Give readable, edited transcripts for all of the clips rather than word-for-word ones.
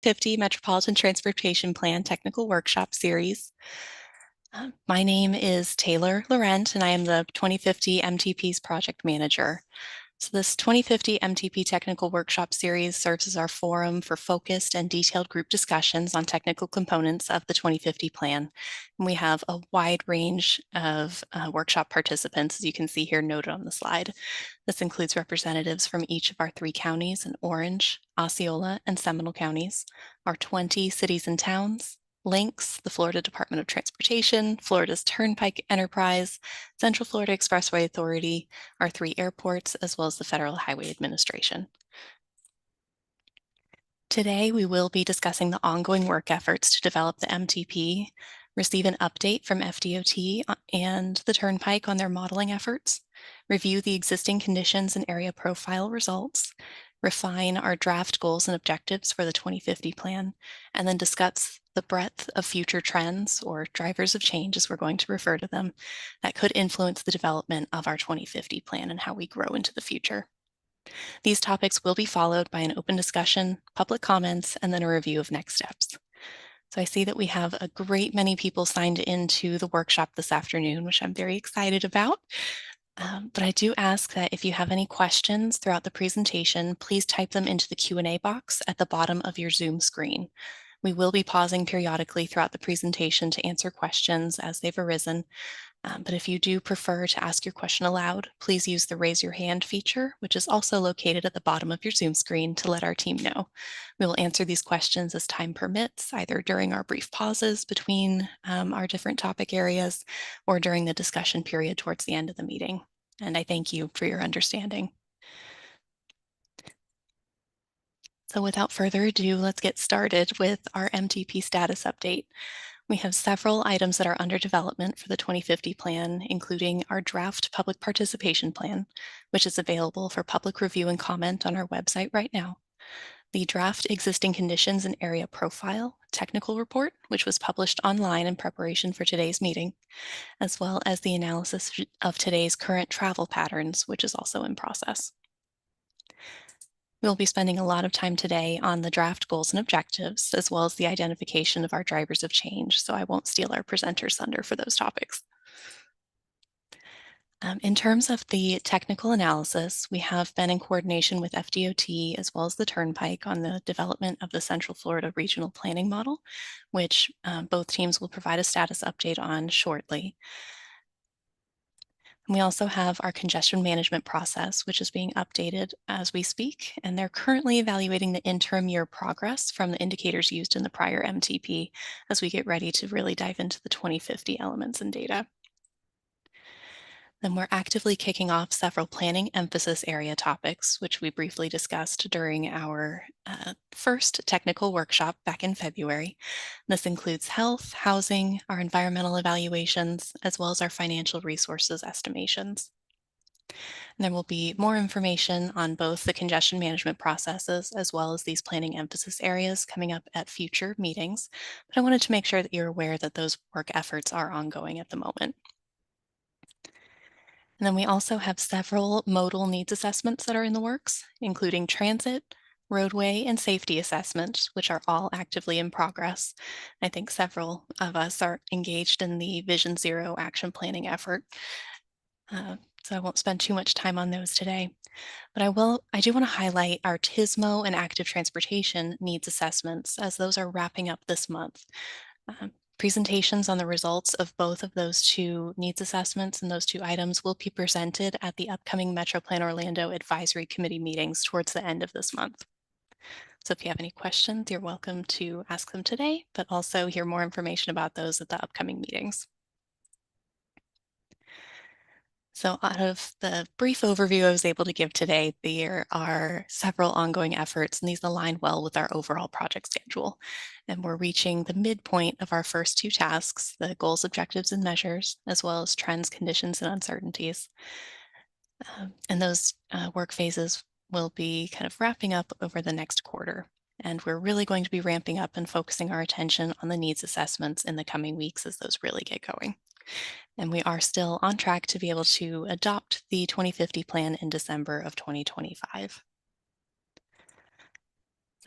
2050 Metropolitan Transportation Plan Technical Workshop Series. My name is Taylor Laurent, and I am the 2050 MTP's Project Manager. So this 2050 MTP Technical Workshop Series serves as our forum for focused and detailed group discussions on technical components of the 2050 plan. And we have a wide range of workshop participants, as you can see here noted on the slide. This includes representatives from each of our 3 counties in Orange, Osceola, and Seminole Counties, our 20 cities and towns, Links, the Florida Department of Transportation, Florida's Turnpike Enterprise, Central Florida Expressway Authority, our 3 airports, as well as the Federal Highway Administration. Today, we will be discussing the ongoing work efforts to develop the MTP, receive an update from FDOT and the Turnpike on their modeling efforts, review the existing conditions and area profile results, refine our draft goals and objectives for the 2050 plan, and then discuss the breadth of future trends, or drivers of change as we're going to refer to them, that could influence the development of our 2050 plan and how we grow into the future. These topics will be followed by an open discussion, public comments, and then a review of next steps. So I see that we have a great many people signed into the workshop this afternoon, which I'm very excited about. But I do ask that if you have any questions throughout the presentation, please type them into the Q&A box at the bottom of your Zoom screen. We will be pausing periodically throughout the presentation to answer questions as they've arisen. But if you do prefer to ask your question aloud, please use the raise your hand feature, which is also located at the bottom of your Zoom screen, to let our team know. We will answer these questions as time permits, either during our brief pauses between our different topic areas or during the discussion period towards the end of the meeting. And I thank you for your understanding. So without further ado, let's get started with our MTP status update. We have several items that are under development for the 2050 plan, including our draft public participation plan, which is available for public review and comment on our website right now. The draft existing conditions and area profile technical report, which was published online in preparation for today's meeting, as well as the analysis of today's current travel patterns, which is also in process. We'll be spending a lot of time today on the draft goals and objectives, as well as the identification of our drivers of change, so I won't steal our presenters' thunder for those topics. In terms of the technical analysis, we have been in coordination with FDOT as well as the Turnpike on the development of the Central Florida Regional Planning Model, which both teams will provide a status update on shortly. We also have our congestion management process, which is being updated as we speak, and they're currently evaluating the interim year progress from the indicators used in the prior MTP as we get ready to really dive into the 2050 elements and data. Then we're actively kicking off several planning emphasis area topics, which we briefly discussed during our first technical workshop back in February. This includes health, housing, our environmental evaluations, as well as our financial resources estimations. And there will be more information on both the congestion management processes as well as these planning emphasis areas coming up at future meetings. But I wanted to make sure that you're aware that those work efforts are ongoing at the moment. And then we also have several modal needs assessments that are in the works, including transit, roadway, and safety assessments, which are all actively in progress. I think several of us are engaged in the Vision Zero action planning effort. So I won't spend too much time on those today. But I do want to highlight our TSMO and active transportation needs assessments, as those are wrapping up this month. Presentations on the results of both of those 2 needs assessments and those 2 items will be presented at the upcoming MetroPlan Orlando Advisory Committee meetings towards the end of this month. So if you have any questions, you're welcome to ask them today, but also hear more information about those at the upcoming meetings. So out of the brief overview I was able to give today, there are several ongoing efforts, and these align well with our overall project schedule. And we're reaching the midpoint of our first 2 tasks, the goals, objectives, and measures, as well as trends, conditions, and uncertainties. And those work phases will be kind of wrapping up over the next quarter. And we're really going to be ramping up and focusing our attention on the needs assessments in the coming weeks as those really get going. And we are still on track to be able to adopt the 2050 plan in December of 2025.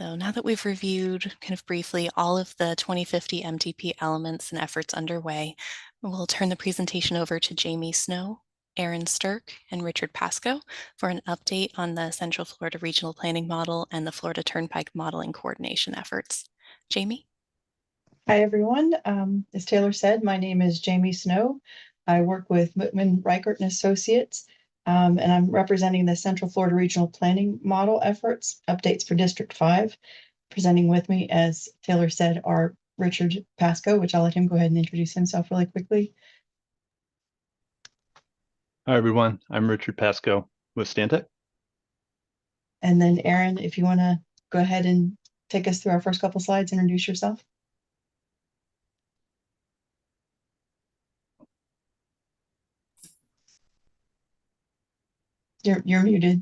So now that we've reviewed kind of briefly all of the 2050 MTP elements and efforts underway, we'll turn the presentation over to Jamie Snow, Aaron Stirk, and Richard Pasco for an update on the Central Florida Regional Planning Model and the Florida Turnpike Modeling Coordination efforts. Jamie? Hi, everyone. As Taylor said, my name is Jamie Snow. I work with Whitman, Reichert and Associates, and I'm representing the Central Florida Regional Planning Model efforts, updates for District 5. Presenting with me, as Taylor said, are Richard Pasco, which I'll let him go ahead and introduce himself really quickly. Hi, everyone. I'm Richard Pasco with Stantec. And then Aaron, if you want to go ahead and take us through our first couple slides, introduce yourself. You're muted.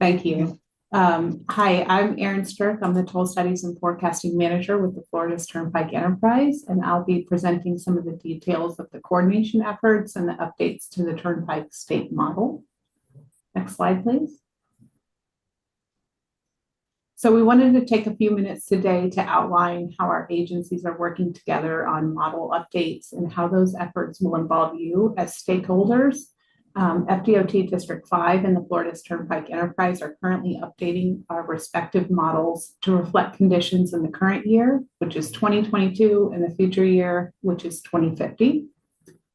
Thank you. Hi, I'm Aaron Stirk. I'm the Toll Studies and Forecasting Manager with the Florida's Turnpike Enterprise, and I'll be presenting some of the details of the coordination efforts and the updates to the Turnpike State Model. Next slide, please. So we wanted to take a few minutes today to outline how our agencies are working together on model updates and how those efforts will involve you as stakeholders. FDOT District 5 and the Florida's Turnpike Enterprise are currently updating our respective models to reflect conditions in the current year, which is 2022, and the future year, which is 2050.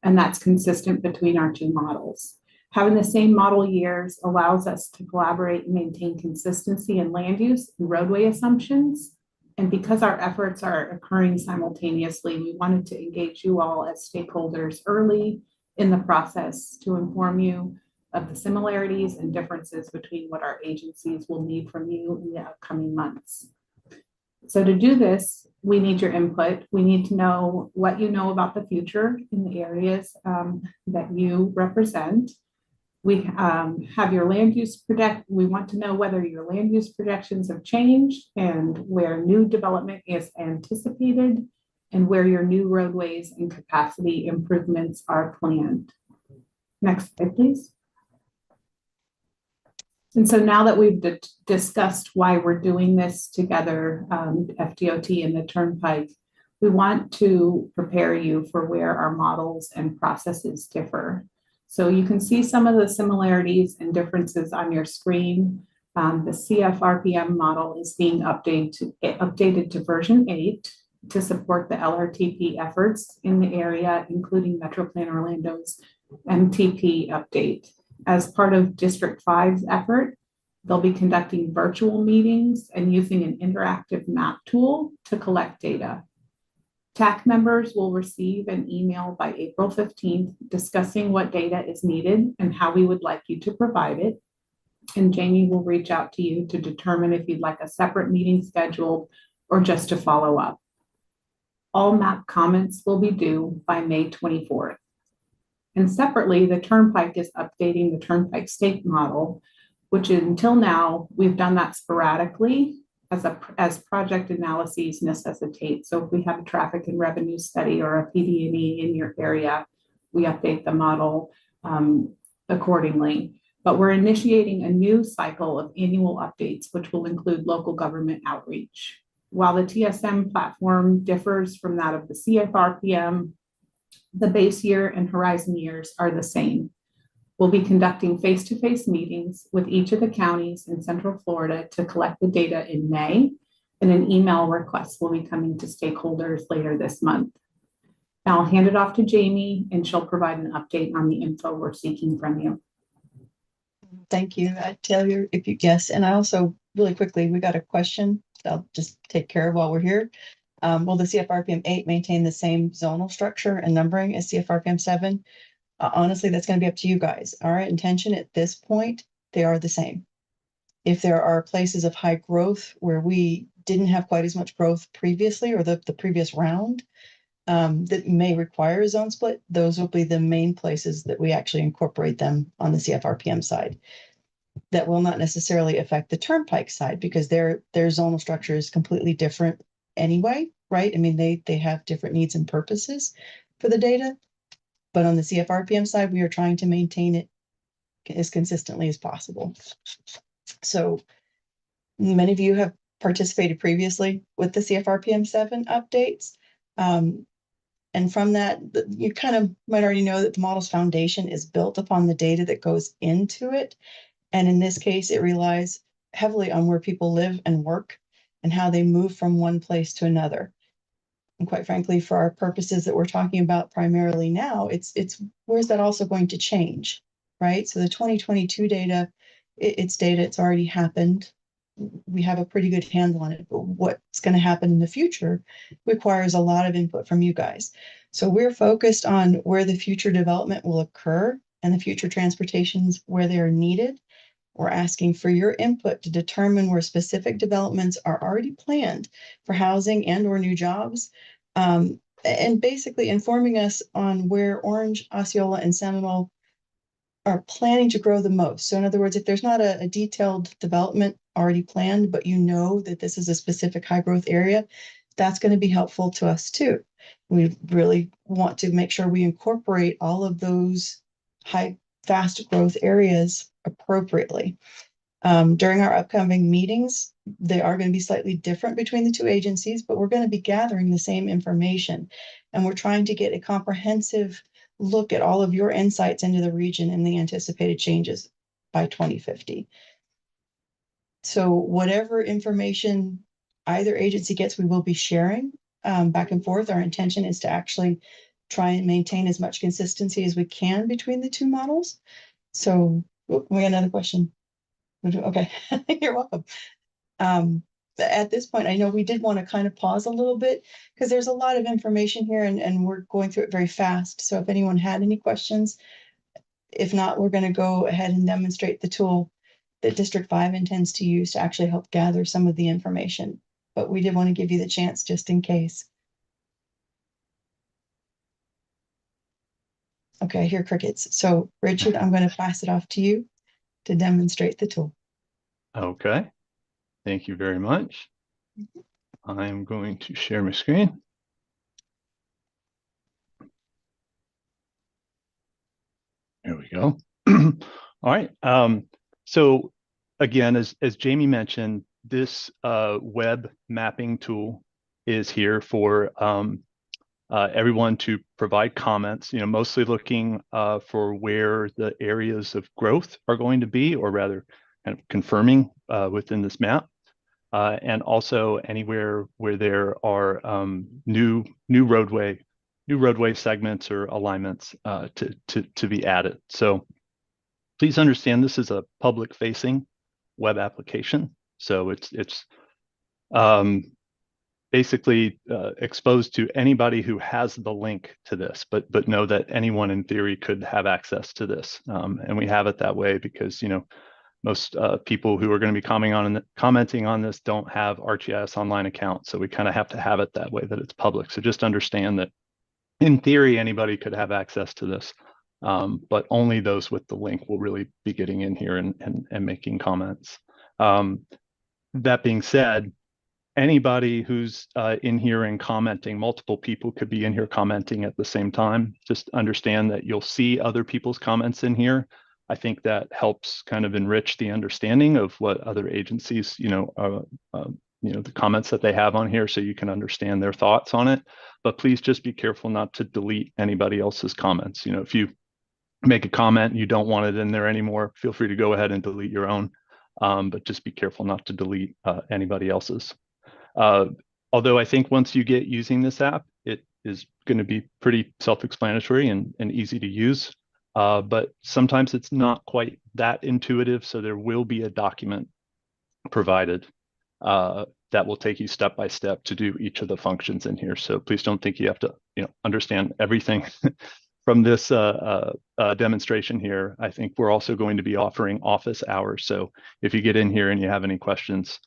And that's consistent between our two models. Having the same model years allows us to collaborate and maintain consistency in land use and roadway assumptions. And because our efforts are occurring simultaneously, we wanted to engage you all as stakeholders early in the process to inform you of the similarities and differences between what our agencies will need from you in the upcoming months. So to do this, we need your input. We need to know what you know about the future in the areas that you represent. We have your land use we want to know whether your land use projections have changed and where new development is anticipated and where your new roadways and capacity improvements are planned. Next slide, please. And so now that we've discussed why we're doing this together, FDOT and the Turnpike, we want to prepare you for where our models and processes differ. So you can see some of the similarities and differences on your screen. The CFRPM model is being updated to version 8 to support the LRTP efforts in the area, including MetroPlan Orlando's MTP update. As part of District 5's effort, they'll be conducting virtual meetings and using an interactive map tool to collect data. TAC members will receive an email by April 15th discussing what data is needed and how we would like you to provide it. And Jamie will reach out to you to determine if you'd like a separate meeting scheduled or just to follow up. All map comments will be due by May 24th. And separately, the Turnpike is updating the Turnpike State Model, which until now, we've done that sporadically as project analyses necessitate. So if we have a traffic and revenue study or a PD&E in your area, we update the model accordingly. But we're initiating a new cycle of annual updates, which will include local government outreach. While the TSM platform differs from that of the CFRPM, the base year and horizon years are the same. We'll be conducting face-to-face meetings with each of the counties in Central Florida to collect the data in May, and an email request will be coming to stakeholders later this month. Now I'll hand it off to Jamie, and she'll provide an update on the info we're seeking from you. Thank you. I tell you if you guess, and I also really quickly, we got a question that I'll just take care of while we're here. Will the CFRPM 8 maintain the same zonal structure and numbering as CFRPM 7? Honestly, that's going to be up to you guys. Our intention at this point, they are the same. If there are places of high growth where we didn't have quite as much growth previously or the previous round that may require a zone split, those will be the main places that we actually incorporate them on the CFRPM side. That will not necessarily affect the Turnpike side because their zonal structure is completely different anyway, right? I mean, they have different needs and purposes for the data. But on the CFRPM side, we are trying to maintain it as consistently as possible. So many of you have participated previously with the CFRPM 7 updates. And from that, you kind of might already know that the model's foundation is built upon the data that goes into it. And in this case, it relies heavily on where people live and work and how they move from one place to another. And quite frankly, for our purposes that we're talking about primarily now, it's where's that also going to change, right? So the 2022 data, it's data, it's already happened. We have a pretty good handle on it, but what's going to happen in the future requires a lot of input from you guys. So we're focused on where the future development will occur and the future transportations where they are needed. We're asking for your input to determine where specific developments are already planned for housing and or new jobs, and basically informing us on where Orange, Osceola, and Seminole are planning to grow the most. So in other words, if there's not a detailed development already planned, but you know that this is a specific high growth area, that's going to be helpful to us too. We really want to make sure we incorporate all of those fast growth areas appropriately. During our upcoming meetings, they are going to be slightly different between the two agencies, but we're going to be gathering the same information. And we're trying to get a comprehensive look at all of your insights into the region and the anticipated changes by 2050. So whatever information either agency gets, we will be sharing back and forth. Our intention is to actually try and maintain as much consistency as we can between the two models. So we got another question. Okay, you're welcome. At this point, I know we did want to kind of pause a little bit because there's a lot of information here and we're going through it very fast. So if anyone had any questions, if not, we're going to go ahead and demonstrate the tool that District 5 intends to use to actually help gather some of the information. But we did want to give you the chance just in case. Okay, I hear crickets. So Richard, I'm going to pass it off to you to demonstrate the tool. Okay, thank you very much. I'm going to share my screen. There we go. All right. So again, as Jamie mentioned, this web mapping tool is here for everyone to provide comments, mostly looking for where the areas of growth are going to be, or rather kind of confirming within this map. And also anywhere where there are new roadway segments or alignments to be added. So please understand this is a public-facing web application, so it's basically exposed to anybody who has the link to this, but know that anyone in theory could have access to this, and we have it that way because most people who are going to be commenting on this don't have ArcGIS Online accounts, so we kind of have to have it that way, that it's public. So just understand that in theory, anybody could have access to this, but only those with the link will really be getting in here and making comments. That being said, anybody who's in here and commenting, multiple people could be in here commenting at the same time. Just understand that you'll see other people's comments in here. I think that helps kind of enrich the understanding of what other agencies, the comments that they have on here, so you can understand their thoughts on it. But please just be careful not to delete anybody else's comments. If you make a comment and you don't want it in there anymore, feel free to go ahead and delete your own. But just be careful not to delete anybody else's. Although I think once you get using this app, it is going to be pretty self-explanatory and easy to use. But sometimes it's not quite that intuitive, so there will be a document provided that will take you step by step to do each of the functions in here. So please don't think you have to, understand everything from this demonstration here. I think we're also going to be offering office hours. So if you get in here and you have any questions,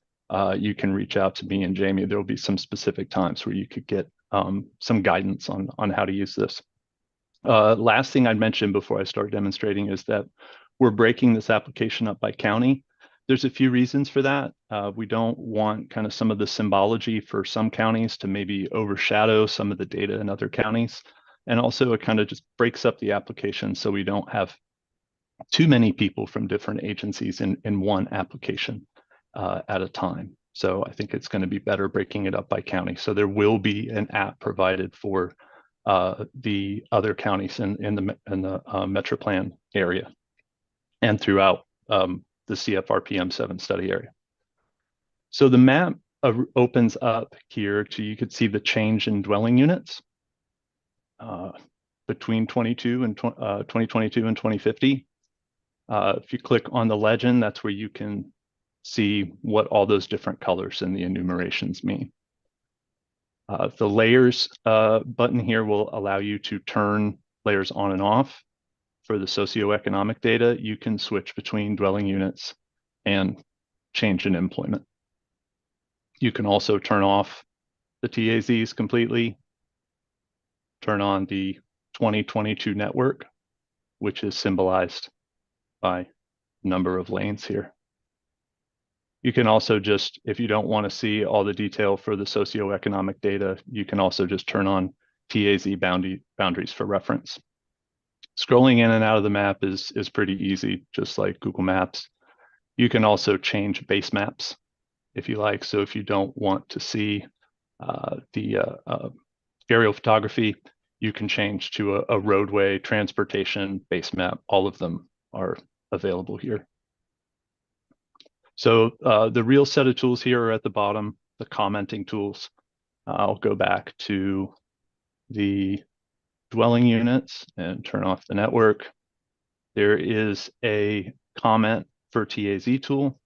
you can reach out to me and Jamie. There will be some specific times where you could get some guidance on how to use this. Last thing I'd mention before I start demonstrating is that we're breaking this application up by county. There's a few reasons for that. We don't want kind of some of the symbology for some counties to maybe overshadow some of the data in other counties. And also it kind of just breaks up the application so we don't have too many people from different agencies in one application at a time. So I think it's going to be better breaking it up by county. So there will be an app provided for the other counties in the MetroPlan area and throughout the CFRPM 7 study area. So the map opens up here to, you could see the change in dwelling units between 2022 and 2050. If you click on the legend, that's where you can see what all those different colors in the enumerations mean. The layers button here will allow you to turn layers on and off. For the socioeconomic data, you can switch between dwelling units and change in employment. You can also turn off the TAZs completely, turn on the 2022 network, which is symbolized by number of lanes here. You can also just, if you don't want to see all the detail for the socioeconomic data, you can also just turn on TAZ boundaries for reference. Scrolling in and out of the map is pretty easy, just like Google Maps. You can also change base maps if you like. So if you don't want to see the aerial photography, you can change to a roadway transportation base map. All of them are available here. So the real set of tools here are at the bottom, the commenting tools. I'll go back to the dwelling units and turn off the network. There is a comment for TAZ tool.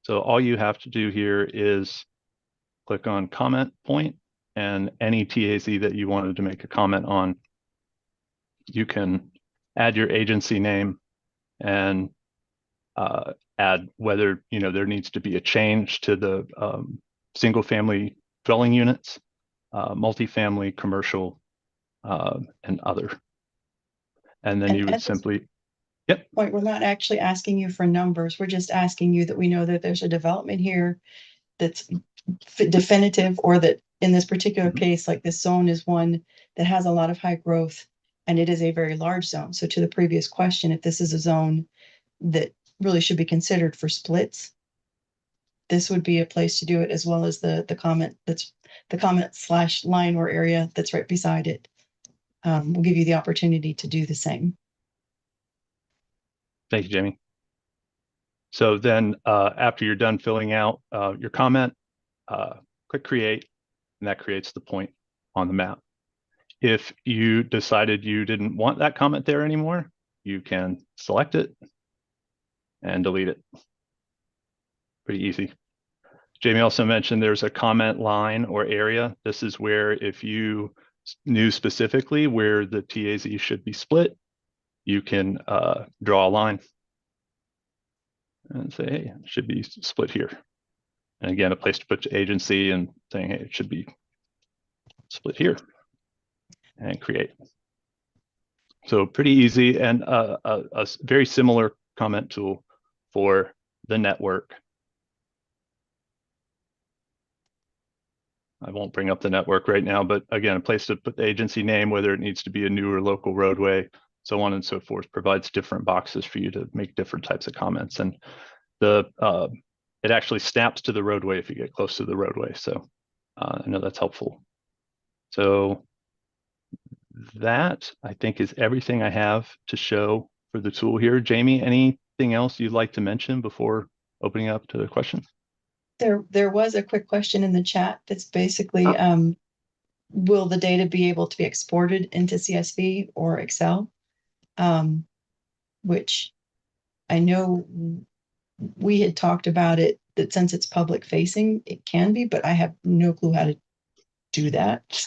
So all you have to do here is click on comment point, and any TAZ that you wanted to make a comment on, you can add your agency name and add whether there needs to be a change to the single family dwelling units, multifamily, commercial, and other. And then you would simply, yep. Point, we're not actually asking you for numbers. We're just asking you that we know that there's a development here that's definitive, or that in this particular case, like this zone is one that has a lot of high growth and it is a very large zone. So to the previous question, if this is a zone that really should be considered for splits, this would be a place to do it, as well as the comment that's the comment / line or area that's right beside it. We'll give you the opportunity to do the same. Thank you, Jamie. So then after you're done filling out your comment, click create, and that creates the point on the map. If you decided you didn't want that comment there anymore, you can select it and delete it. Pretty easy. Jamie also mentioned there's a comment line or area. This is where, if you knew specifically where the TAZ should be split, you can draw a line and say, hey, it should be split here. And again, a place to put agency and saying, hey, it should be split here, and create. So pretty easy, and a very similar comment tool for the network. I won't bring up the network right now, but again, a place to put the agency name, whether it needs to be a new or local roadway, so on and so forth, provides different boxes for you to make different types of comments. And the it actually snaps to the roadway if you get close to the roadway. So I know that's helpful. So that, I think, is everything I have to show for the tool here. Jamie, anything else you'd like to mention before opening up to the questions? There was a quick question in the chat that's basically, will the data be able to be exported into CSV or Excel? Which I know we had talked about it, that since it's public facing, it can be, but I have no clue how to do that.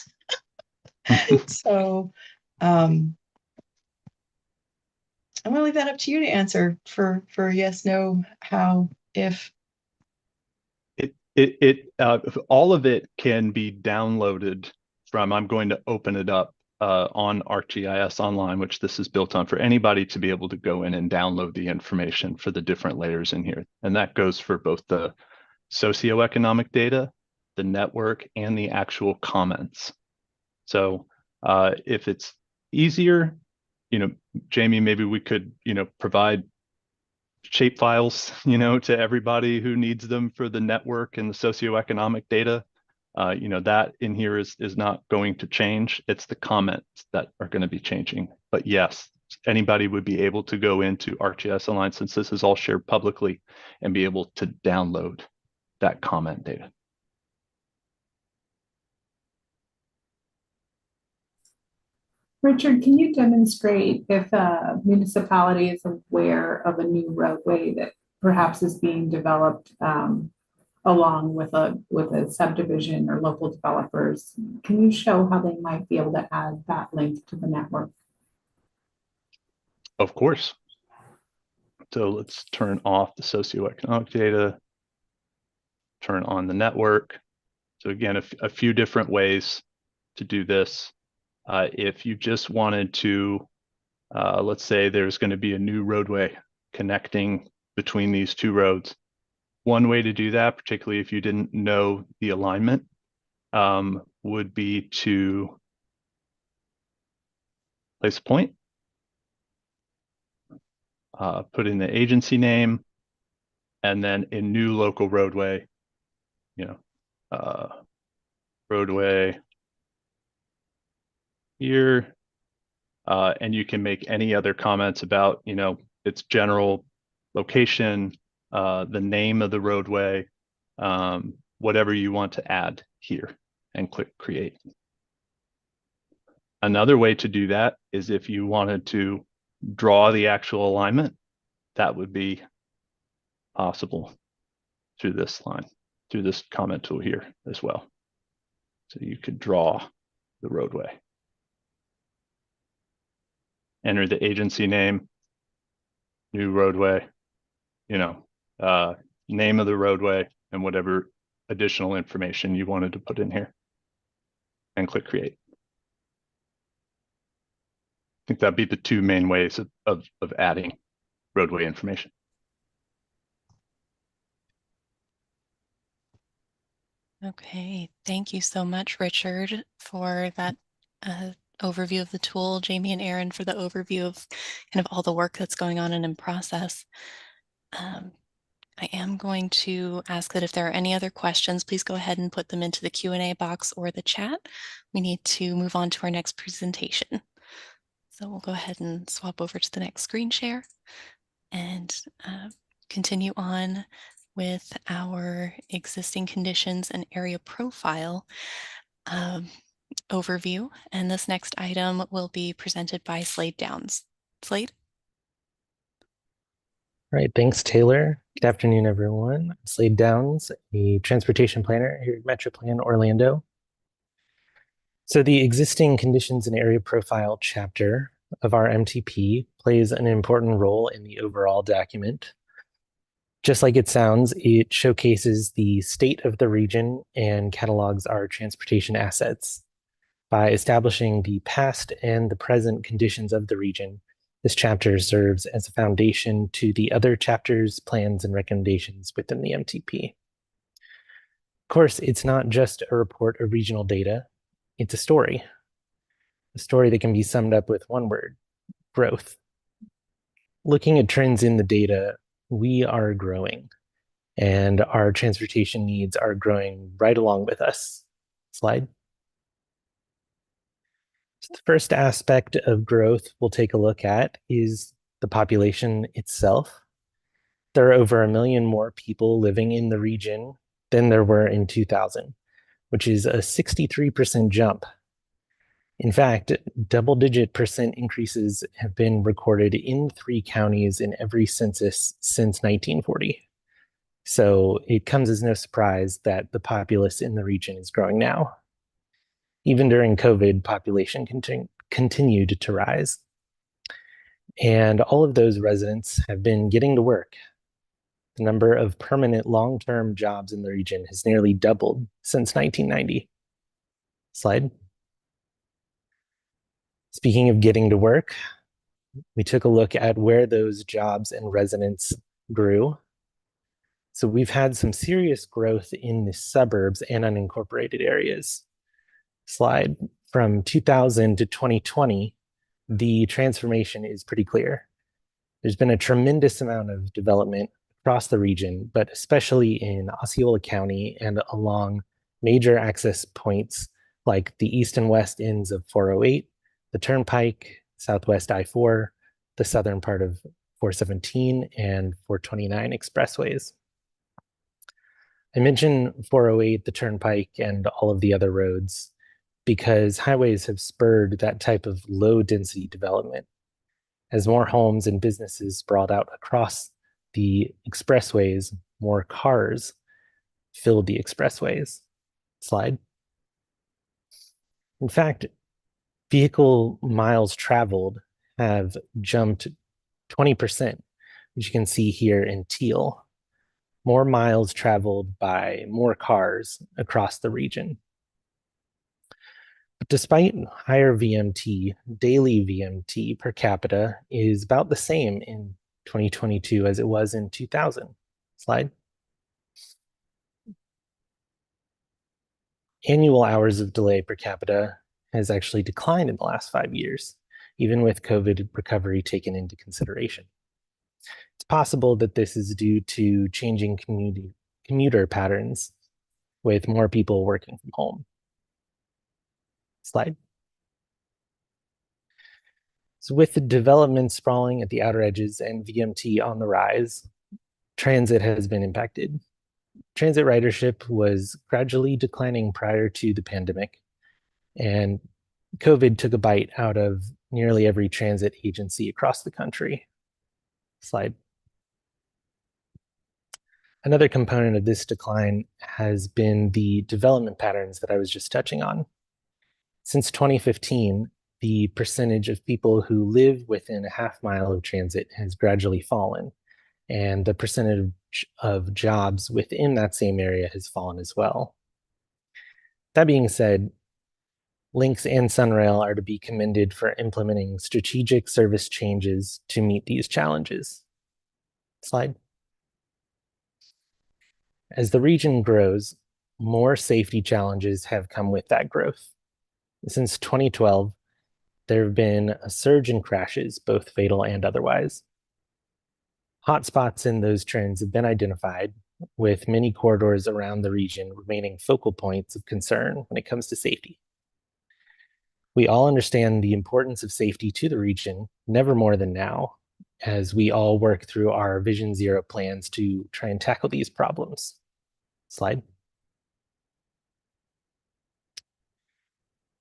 So I'm gonna leave that up to you to answer for yes, no, how, if. All of it can be downloaded from, I'm going to open it up on ArcGIS Online, which this is built on, for anybody to be able to go in and download the information for the different layers in here. And that goes for both the socioeconomic data, the network, and the actual comments. So if it's easier, Jamie, maybe we could, provide shape files, to everybody who needs them for the network and the socioeconomic data. That in here is not going to change. It's the comments that are going to be changing. But yes, anybody would be able to go into ArcGIS Align, since this is all shared publicly, and be able to download that comment data. Richard, can you demonstrate if a municipality is aware of a new roadway that perhaps is being developed along with a subdivision or local developers? Can you show how they might be able to add that link to the network? Of course. So let's turn off the socioeconomic data, turn on the network. So again, a few different ways to do this. If you just wanted to, let's say there's going to be a new roadway connecting between these two roads. One way to do that, particularly if you didn't know the alignment, would be to place a point, put in the agency name, and then a new local roadway, roadway here. And you can make any other comments about, its general location, the name of the roadway, whatever you want to add here, and click create. Another way to do that is if you wanted to draw the actual alignment, that would be possible through this line, through this comment tool here as well. So you could draw the roadway. Enter the agency name, new roadway, name of the roadway, and whatever additional information you wanted to put in here, and click create. I think that'd be the two main ways of adding roadway information. Okay, thank you so much, Richard, for that overview of the tool. Jamie and Aaron for the overview of kind of all the work that's going on and in process. I am going to ask that if there are any other questions, please go ahead and put them into the Q&A box or the chat. We need to move on to our next presentation. So we'll go ahead and swap over to the next screen share and continue on with our existing conditions and area profile overview. And this next item will be presented by Slade Downs. Slade? All right, thanks, Taylor. Good afternoon, everyone. I'm Slade Downs, a transportation planner here at MetroPlan Orlando. So the existing conditions and area profile chapter of our MTP plays an important role in the overall document. Just like it sounds, it showcases the state of the region and catalogs our transportation assets. By establishing the past and the present conditions of the region, this chapter serves as a foundation to the other chapters, plans, and recommendations within the MTP. Of course, it's not just a report of regional data, it's a story that can be summed up with one word: growth. Looking at trends in the data, we are growing, and our transportation needs are growing right along with us. Slide. So the first aspect of growth we'll take a look at is the population itself. There are over 1 million more people living in the region than there were in 2000, which is a 63% jump. In fact, double-digit percent increases have been recorded in 3 counties in every census since 1940. So it comes as no surprise that the populace in the region is growing now. Even during COVID, population continued to rise. And all of those residents have been getting to work. The number of permanent long-term jobs in the region has nearly doubled since 1990. Slide. Speaking of getting to work, we took a look at where those jobs and residents grew. So we've had some serious growth in the suburbs and unincorporated areas. Slide. From 2000 to 2020, the transformation is pretty clear. There's been a tremendous amount of development across the region, but especially in Osceola County and along major access points like the east and west ends of 408, the Turnpike, Southwest I-4, the southern part of 417 and 429 expressways. I mentioned 408, the Turnpike, and all of the other roads because highways have spurred that type of low density development. As more homes and businesses sprawled out across the expressways, more cars filled the expressways. Slide. In fact, vehicle miles traveled have jumped 20%, which you can see here in teal. More miles traveled by more cars across the region. But despite higher VMT, daily VMT per capita is about the same in 2022 as it was in 2000. Slide. Annual hours of delay per capita has actually declined in the last 5 years, even with COVID recovery taken into consideration. It's possible that this is due to changing commuter patterns with more people working from home. Slide. So with the development sprawling at the outer edges and VMT on the rise, transit has been impacted. Transit ridership was gradually declining prior to the pandemic, and COVID took a bite out of nearly every transit agency across the country. Slide. Another component of this decline has been the development patterns that I was just touching on. Since 2015, the percentage of people who live within a half mile of transit has gradually fallen, and the percentage of jobs within that same area has fallen as well. That being said, Lynx and Sunrail are to be commended for implementing strategic service changes to meet these challenges. Slide. As the region grows, more safety challenges have come with that growth. Since 2012, there have been a surge in crashes, both fatal and otherwise. Hotspots in those trends have been identified, with many corridors around the region remaining focal points of concern when it comes to safety. We all understand the importance of safety to the region, never more than now, as we all work through our Vision Zero plans to try and tackle these problems. Slide.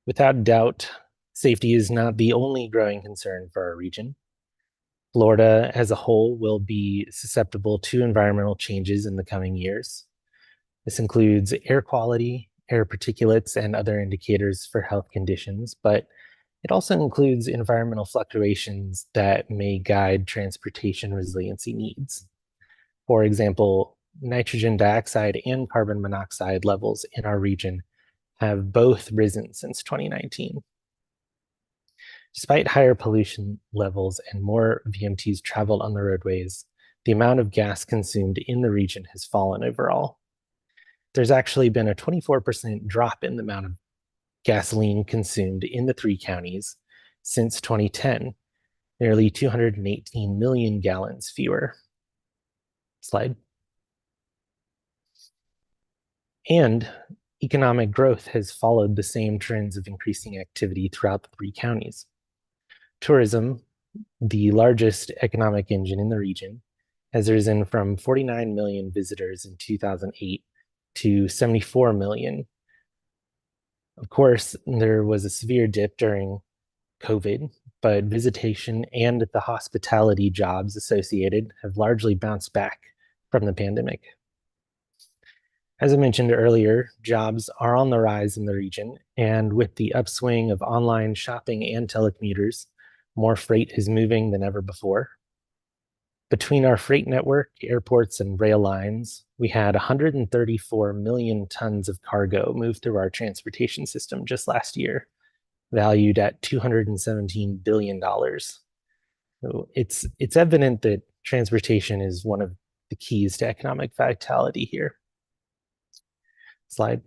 Without doubt, safety is not the only growing concern for our region. Florida as a whole will be susceptible to environmental changes in the coming years. This includes air quality, air particulates, and other indicators for health conditions, but it also includes environmental fluctuations that may guide transportation resiliency needs. For example, nitrogen dioxide and carbon monoxide levels in our region have both risen since 2019. Despite higher pollution levels and more VMTs traveled on the roadways, the amount of gas consumed in the region has fallen overall. There's actually been a 24% drop in the amount of gasoline consumed in the 3 counties since 2010, nearly 218 million gallons fewer. Slide. And economic growth has followed the same trends of increasing activity throughout the 3 counties. Tourism, the largest economic engine in the region, has risen from 49 million visitors in 2008 to 74 million. Of course, there was a severe dip during COVID, but visitation and the hospitality jobs associated have largely bounced back from the pandemic. As I mentioned earlier, jobs are on the rise in the region, and with the upswing of online shopping and telecommuters, more freight is moving than ever before. Between our freight network, airports, and rail lines, we had 134 million tons of cargo move through our transportation system just last year, valued at $217 billion. So it's evident that transportation is one of the keys to economic vitality here. Slide.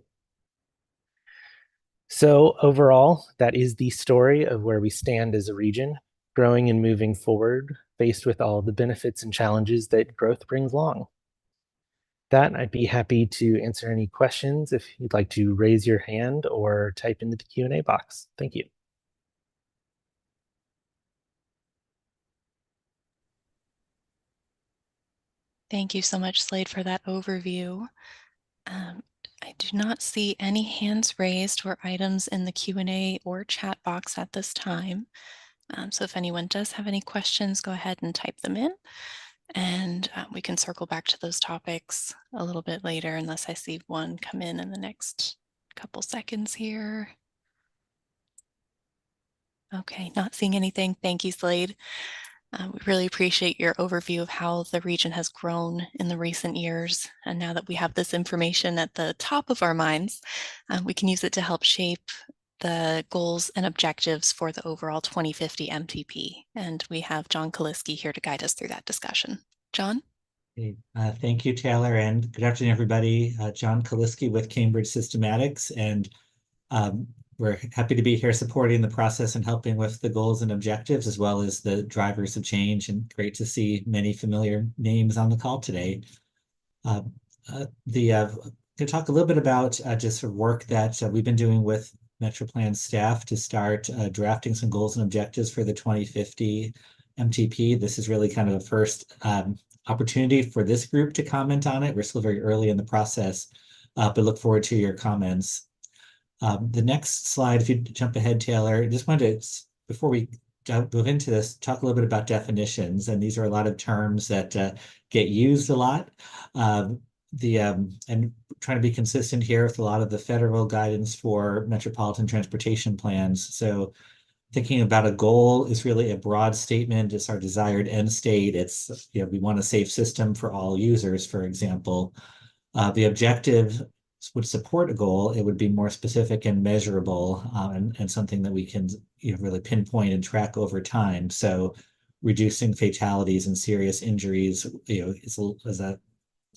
So overall, that is the story of where we stand as a region, growing and moving forward, faced with all the benefits and challenges that growth brings along. That, I'd be happy to answer any questions if you'd like to raise your hand or type into the Q&A box. Thank you. Thank you so much, Slade, for that overview. I do not see any hands raised or items in the Q&A or chat box at this time. So if anyone does have any questions, go ahead and type them in, and we can circle back to those topics a little bit later, unless I see one come in the next couple seconds here. Okay, not seeing anything. Thank you, Slade. We really appreciate your overview of how the region has grown in the recent years. And now that we have this information at the top of our minds, we can use it to help shape the goals and objectives for the overall 2050 MTP. And we have John Kaliski here to guide us through that discussion. John? Hey, thank you, Taylor, and good afternoon, everybody. John Kaliski with Cambridge Systematics, and we're happy to be here supporting the process and helping with the goals and objectives, as well as the drivers of change, and great to see many familiar names on the call today. Going to talk a little bit about just sort of work that we've been doing with MetroPlan staff to start drafting some goals and objectives for the 2050 MTP. This is really kind of the first opportunity for this group to comment on it. We're still very early in the process, but look forward to your comments. The next slide, if you jump ahead, Taylor, just wanted to, before we move into this, talk a little bit about definitions. And these are a lot of terms that get used a lot. And trying to be consistent here with a lot of the federal guidance for metropolitan transportation plans. So thinking about a goal is really a broad statement. It's our desired end state. It's, we want a safe system for all users, for example. The objective would support a goal. It would be more specific and measurable, and something that we can really pinpoint and track over time. So reducing fatalities and serious injuries is a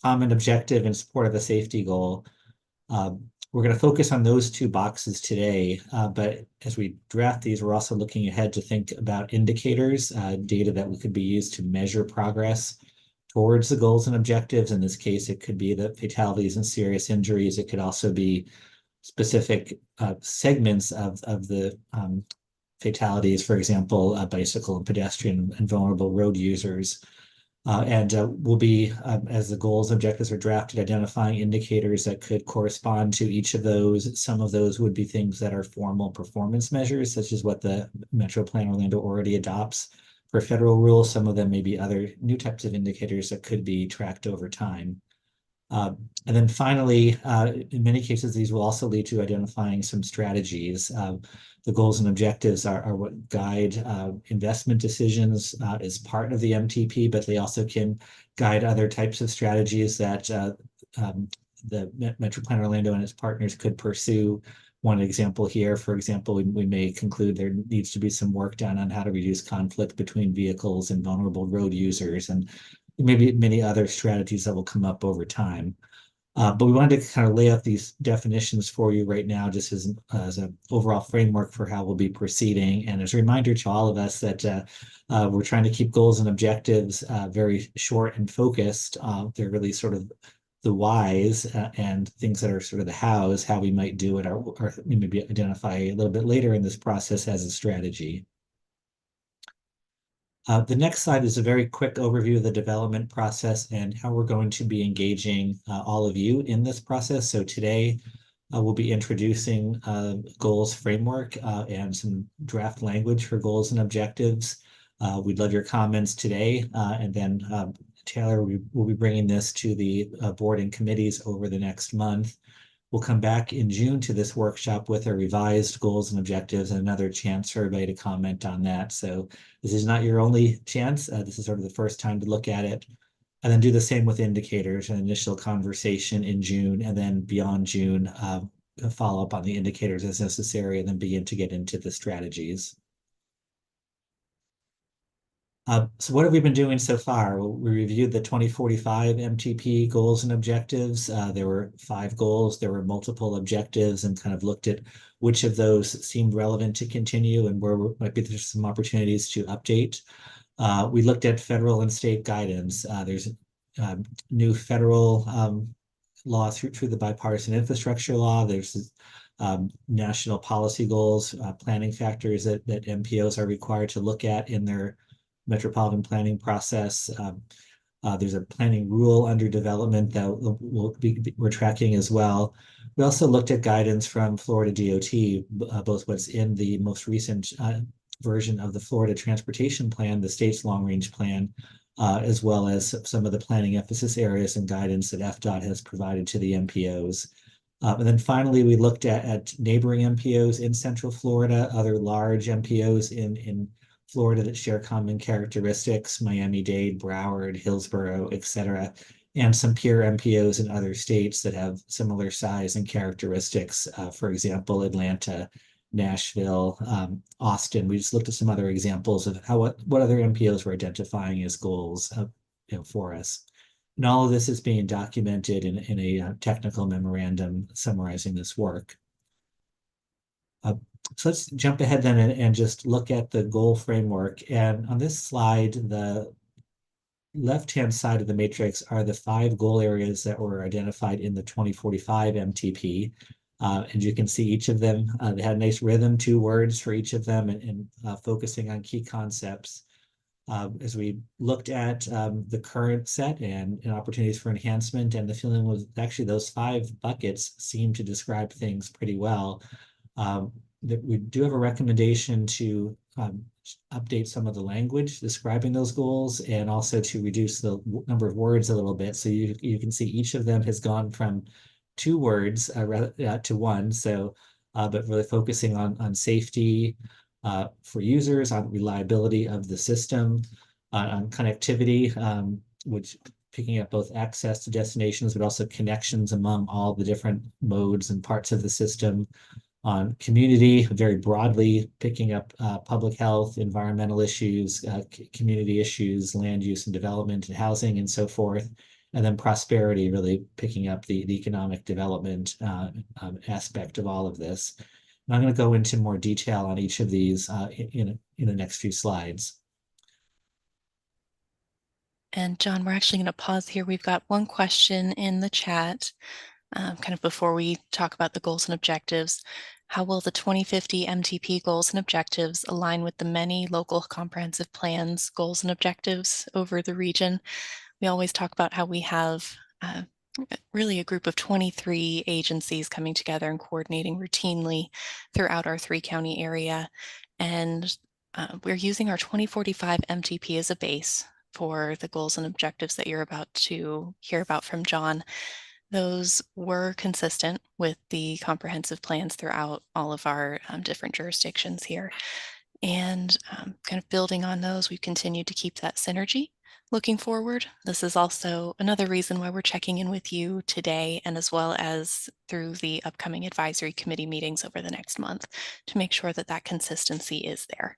common objective in support of a safety goal. We're going to focus on those two boxes today, but as we draft these, we're also looking ahead to think about indicators, data that could be used to measure progress towards the goals and objectives. In this case, it could be the fatalities and serious injuries. It could also be specific segments of the fatalities, for example, bicycle and pedestrian and vulnerable road users. We'll be, as the goals and objectives are drafted, identifying indicators that could correspond to each of those. Some of those would be things that are formal performance measures, such as what the MetroPlan Orlando already adopts for federal rules. Some of them may be other new types of indicators that could be tracked over time. And then finally, in many cases, these will also lead to identifying some strategies. The goals and objectives are what guide investment decisions as part of the MTP, but they also can guide other types of strategies that the MetroPlan Orlando and its partners could pursue. One example here, for example, we may conclude there needs to be some work done on how to reduce conflict between vehicles and vulnerable road users, and maybe many other strategies that will come up over time. But we wanted to kind of lay out these definitions for you right now, just as an overall framework for how we'll be proceeding. And as a reminder to all of us that we're trying to keep goals and objectives very short and focused. They're really sort of the whys and things that are sort of the hows, how we might do it, or maybe identify a little bit later in this process as a strategy. The next slide is a very quick overview of the development process and how we're going to be engaging all of you in this process. So today we'll be introducing goals framework and some draft language for goals and objectives. We'd love your comments today, and then Taylor will be bringing this to the board and committees over the next month. We'll come back in June to this workshop with our revised goals and objectives and another chance for everybody to comment on that. So this is not your only chance. This is sort of the first time to look at it. And then do the same with indicators, an initial conversation in June, and then beyond June, follow up on the indicators as necessary, and then begin to get into the strategies. So what have we been doing so far? Well, we reviewed the 2045 MTP goals and objectives. There were 5 goals, there were multiple objectives, and kind of looked at which of those seemed relevant to continue and where might be there's some opportunities to update. We looked at federal and state guidance. There's new federal law through the bipartisan infrastructure law. There's national policy goals, planning factors that MPOs are required to look at in their metropolitan planning process. There's a planning rule under development that we're tracking as well. We also looked at guidance from Florida DOT, both what's in the most recent version of the Florida Transportation Plan, the state's long-range plan, as well as some of the planning emphasis areas and guidance that FDOT has provided to the MPOs. And then finally, we looked at neighboring MPOs in Central Florida, other large MPOs in Florida that share common characteristics, Miami-Dade, Broward, Hillsborough, et cetera, and some peer MPOs in other states that have similar size and characteristics. For example, Atlanta, Nashville, Austin. We just looked at some other examples of what other MPOs were identifying as goals for us. And all of this is being documented in a technical memorandum summarizing this work. So let's jump ahead then and just look at the goal framework. And on this slide, the left-hand side of the matrix are the 5 goal areas that were identified in the 2045 MTP. And you can see each of them, they had a nice rhythm, 2 words for each of them, and focusing on key concepts. As we looked at the current set and opportunities for enhancement, and the feeling was actually those 5 buckets seem to describe things pretty well. That we do have a recommendation to update some of the language describing those goals, and also to reduce the number of words a little bit. So you can see each of them has gone from 2 words to 1. So, but really focusing on safety for users, on reliability of the system, on connectivity, which picking up both access to destinations, but also connections among all the different modes and parts of the system. On community, very broadly, picking up public health, environmental issues, community issues, land use and development and housing and so forth. And then prosperity, really picking up the economic development aspect of all of this. And I'm going to go into more detail on each of these in the next few slides. And John, we're actually going to pause here. We've got one question in the chat. Kind of before we talk about the goals and objectives. How will the 2050 MTP goals and objectives align with the many local comprehensive plans, goals and objectives over the region? We always talk about how we have really a group of 23 agencies coming together and coordinating routinely throughout our 3-county area. And we're using our 2045 MTP as a base for the goals and objectives that you're about to hear about from John. Those were consistent with the comprehensive plans throughout all of our different jurisdictions here. And kind of building on those, we've continued to keep that synergy looking forward. This is also another reason why we're checking in with you today, and as well as through the upcoming advisory committee meetings over the next month, to make sure that that consistency is there.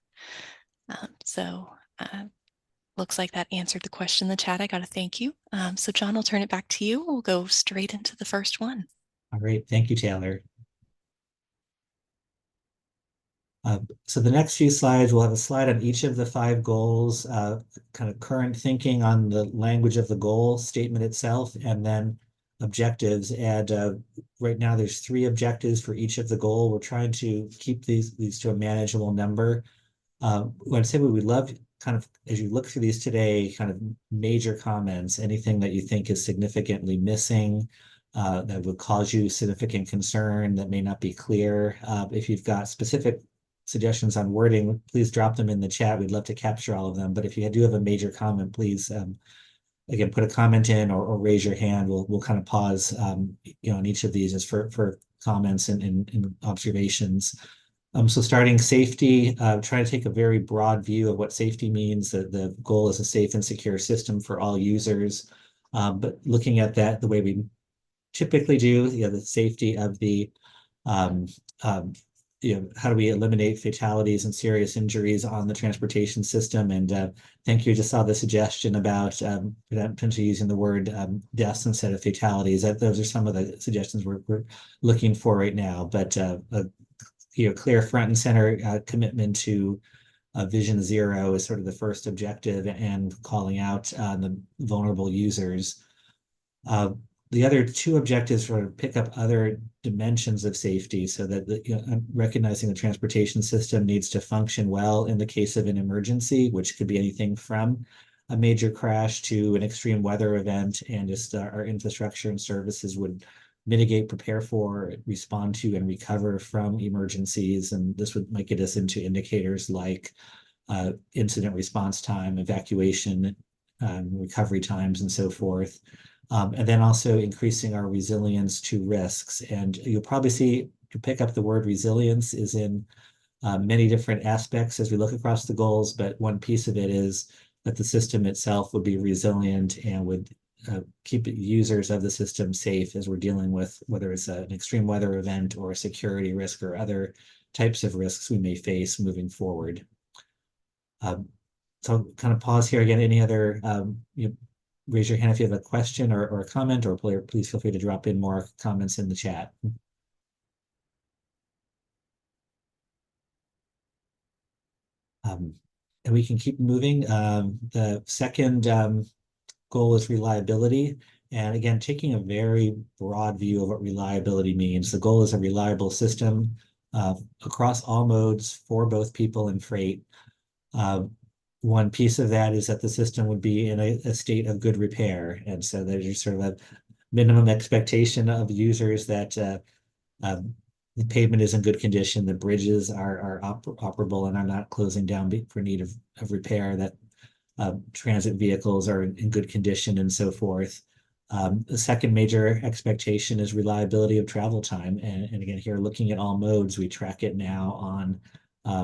Looks like that answered the question in the chat. I got to thank you. So John, I'll turn it back to you. We'll go straight into the first one. All right, thank you, Taylor. So the next few slides, we'll have a slide on each of the 5 goals, kind of current thinking on the language of the goal statement itself, and then objectives. And right now there's 3 objectives for each of the goal. We're trying to keep these to a manageable number. What I'd say we would love, kind of as you look through these today, kind of major comments, anything that you think is significantly missing, that would cause you significant concern, that may not be clear. If you've got specific suggestions on wording, please drop them in the chat. We'd love to capture all of them. But if you do have a major comment, please, again, put a comment in or raise your hand. We'll kind of pause, on each of these just for comments and observations. So starting safety, trying to take a very broad view of what safety means. The goal is a safe and secure system for all users. But looking at that the way we typically do, the safety of the how do we eliminate fatalities and serious injuries on the transportation system? And thank you. Just saw the suggestion about potentially using the word deaths instead of fatalities. Those are some of the suggestions we're looking for right now. But clear front and center commitment to Vision Zero is sort of the first objective, and calling out the vulnerable users. The other two objectives sort of pick up other dimensions of safety, so that recognizing the transportation system needs to function well in the case of an emergency, which could be anything from a major crash to an extreme weather event, and just our infrastructure and services would mitigate, prepare for, respond to, and recover from emergencies. And this might get us into indicators like incident response time, evacuation, recovery times, and so forth. And then also increasing our resilience to risks. And you'll probably see, to pick up the word resilience is in many different aspects as we look across the goals, but one piece of it is that the system itself would be resilient and would keep users of the system safe as we're dealing with whether it's an extreme weather event or a security risk or other types of risks we may face moving forward. So I'll kind of pause here again. Any other, raise your hand if you have a question or a comment, or please feel free to drop in more comments in the chat. And we can keep moving. The second goal is reliability. And again, taking a very broad view of what reliability means. The goal is a reliable system across all modes for both people and freight. One piece of that is that the system would be in a state of good repair. And so there's sort of a minimum expectation of users that the pavement is in good condition, the bridges are operable and are not closing down for need of repair, that transit vehicles are in good condition, and so forth. The second major expectation is reliability of travel time. And again, here, looking at all modes, we track it now on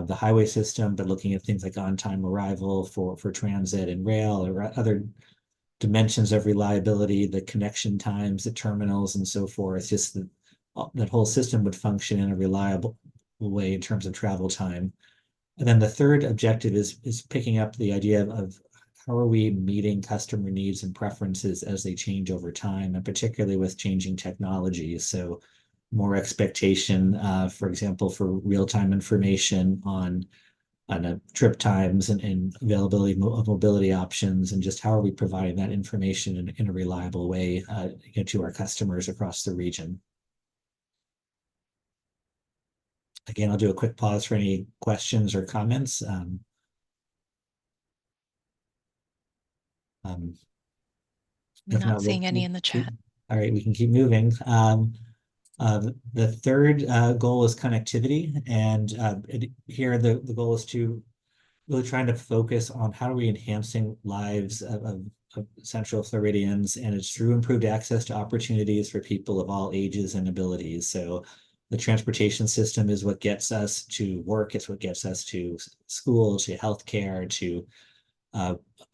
the highway system, but looking at things like on-time arrival for transit and rail, or other dimensions of reliability, the connection times, the terminals, and so forth. Just that whole system would function in a reliable way in terms of travel time. And then the third objective is picking up the idea of how are we meeting customer needs and preferences as they change over time, and particularly with changing technologies. So more expectation, for example, for real-time information on trip times and availability of mobility options, and just how are we providing that information in a reliable way to our customers across the region. Again, I'll do a quick pause for any questions or comments. Not seeing any in the chat. All right, we can keep moving. The third goal is connectivity, and here the goal is to really trying to focus on how are we enhancing lives of Central Floridians, and it's through improved access to opportunities for people of all ages and abilities. So the transportation system is what gets us to work, it's what gets us to school, to healthcare, to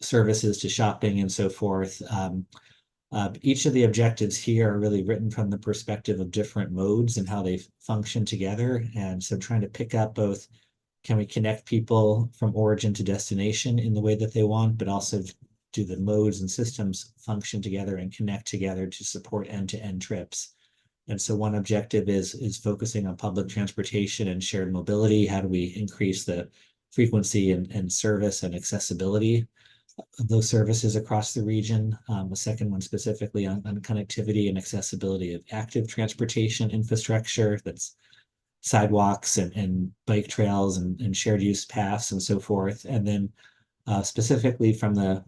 services, to shopping, and so forth. Each of the objectives here are really written from the perspective of different modes and how they function together. And so trying to pick up both, can we connect people from origin to destination in the way that they want, but also do the modes and systems function together and connect together to support end-to-end trips. And so one objective is focusing on public transportation and shared mobility. How do we increase the frequency and service and accessibility of those services across the region? A second one specifically on connectivity and accessibility of active transportation infrastructure, that's sidewalks and bike trails and shared use paths and so forth. And then specifically from the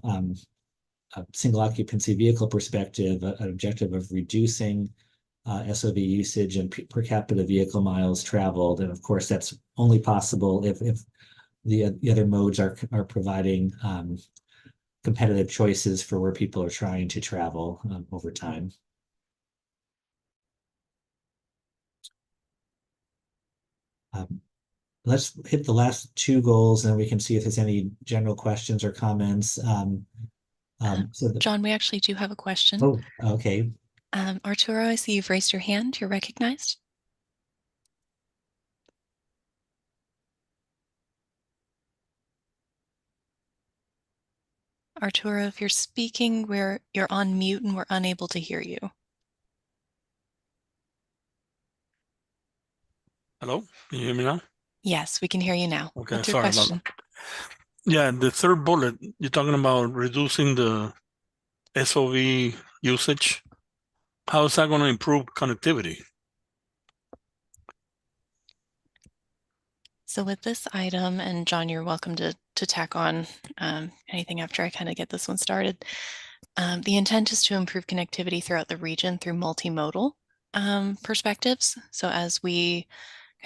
single occupancy vehicle perspective, an objective of reducing SOV usage and per capita vehicle miles traveled. And of course, that's only possible if the other modes are providing competitive choices for where people are trying to travel over time. Let's hit the last two goals, and we can see if there's any general questions or comments. John, we actually do have a question. Oh, okay. Arturo, I see you've raised your hand. You're recognized. Arturo, if you're speaking, you're on mute and we're unable to hear you. Hello, can you hear me now? Yes, we can hear you now. Okay, What's your sorry about question? that. Yeah, the third bullet, you're talking about reducing the SOV usage. How is that going to improve connectivity? So with this item, and John, you're welcome to tack on anything after I kind of get this one started. The intent is to improve connectivity throughout the region through multimodal perspectives. So as we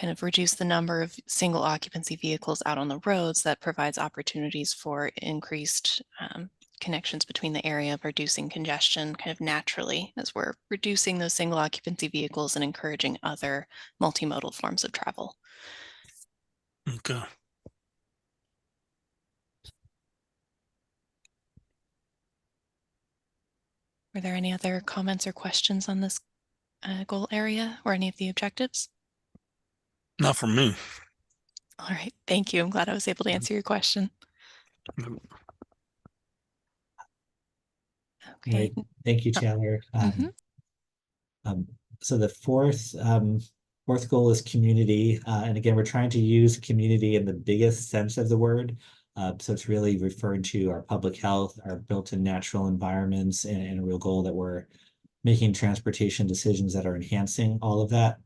kind of reduce the number of single occupancy vehicles out on the roads, that provides opportunities for increased connections between the area, reducing congestion kind of naturally as we're reducing those single occupancy vehicles and encouraging other multimodal forms of travel. Okay. Were there any other comments or questions on this goal area or any of the objectives? Not from me. All right, thank you. I'm glad I was able to answer your question. Okay. Great. Thank you, Taylor. So the fourth goal is community. And again, we're trying to use community in the biggest sense of the word. So it's really referring to our public health, our built-in natural environments, and a real goal that we're making transportation decisions that are enhancing all of that.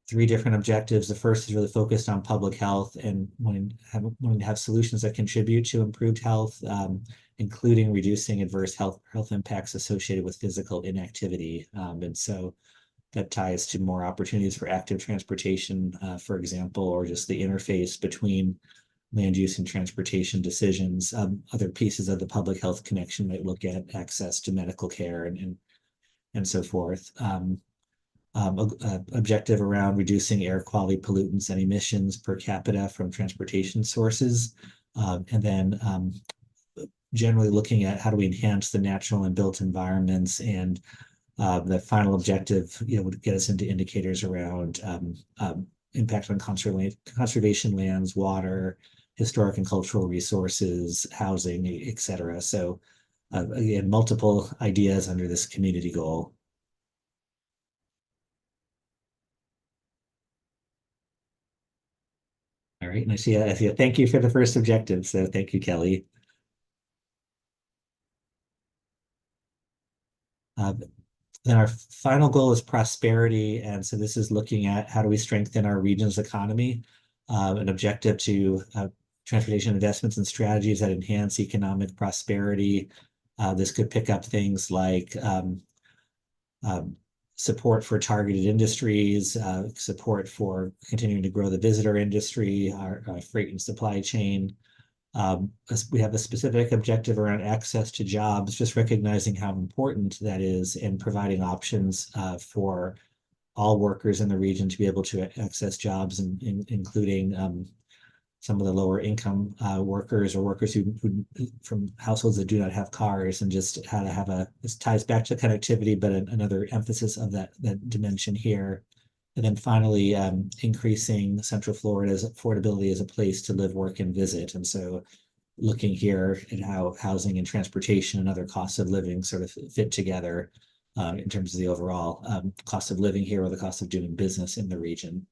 Three different objectives. The first is really focused on public health and wanting to have solutions that contribute to improved health, including reducing adverse health impacts associated with physical inactivity. And so that ties to more opportunities for active transportation, for example, or just the interface between land use and transportation decisions. Other pieces of the public health connection might look at access to medical care and so forth. Objective around reducing air quality pollutants and emissions per capita from transportation sources. And then generally looking at how do we enhance the natural and built environments, and the final objective, would get us into indicators around impact on conservation lands, water, historic and cultural resources, housing, et cetera. So again, multiple ideas under this community goal. All right, and I see a thank you for the first objective. So thank you, Kelly. Then our final goal is prosperity. And so this is looking at how do we strengthen our region's economy, an objective to transportation investments and strategies that enhance economic prosperity. This could pick up things like support for targeted industries, support for continuing to grow the visitor industry, our freight and supply chain. We have a specific objective around access to jobs, just recognizing how important that is and providing options for all workers in the region to be able to access jobs, including some of the lower income workers or workers who from households that do not have cars, and just how to have this ties back to connectivity, but another emphasis of that dimension here. And then finally, increasing Central Florida's affordability as a place to live, work, and visit. And so looking here at how housing and transportation and other costs of living sort of fit together in terms of the overall cost of living here or the cost of doing business in the region.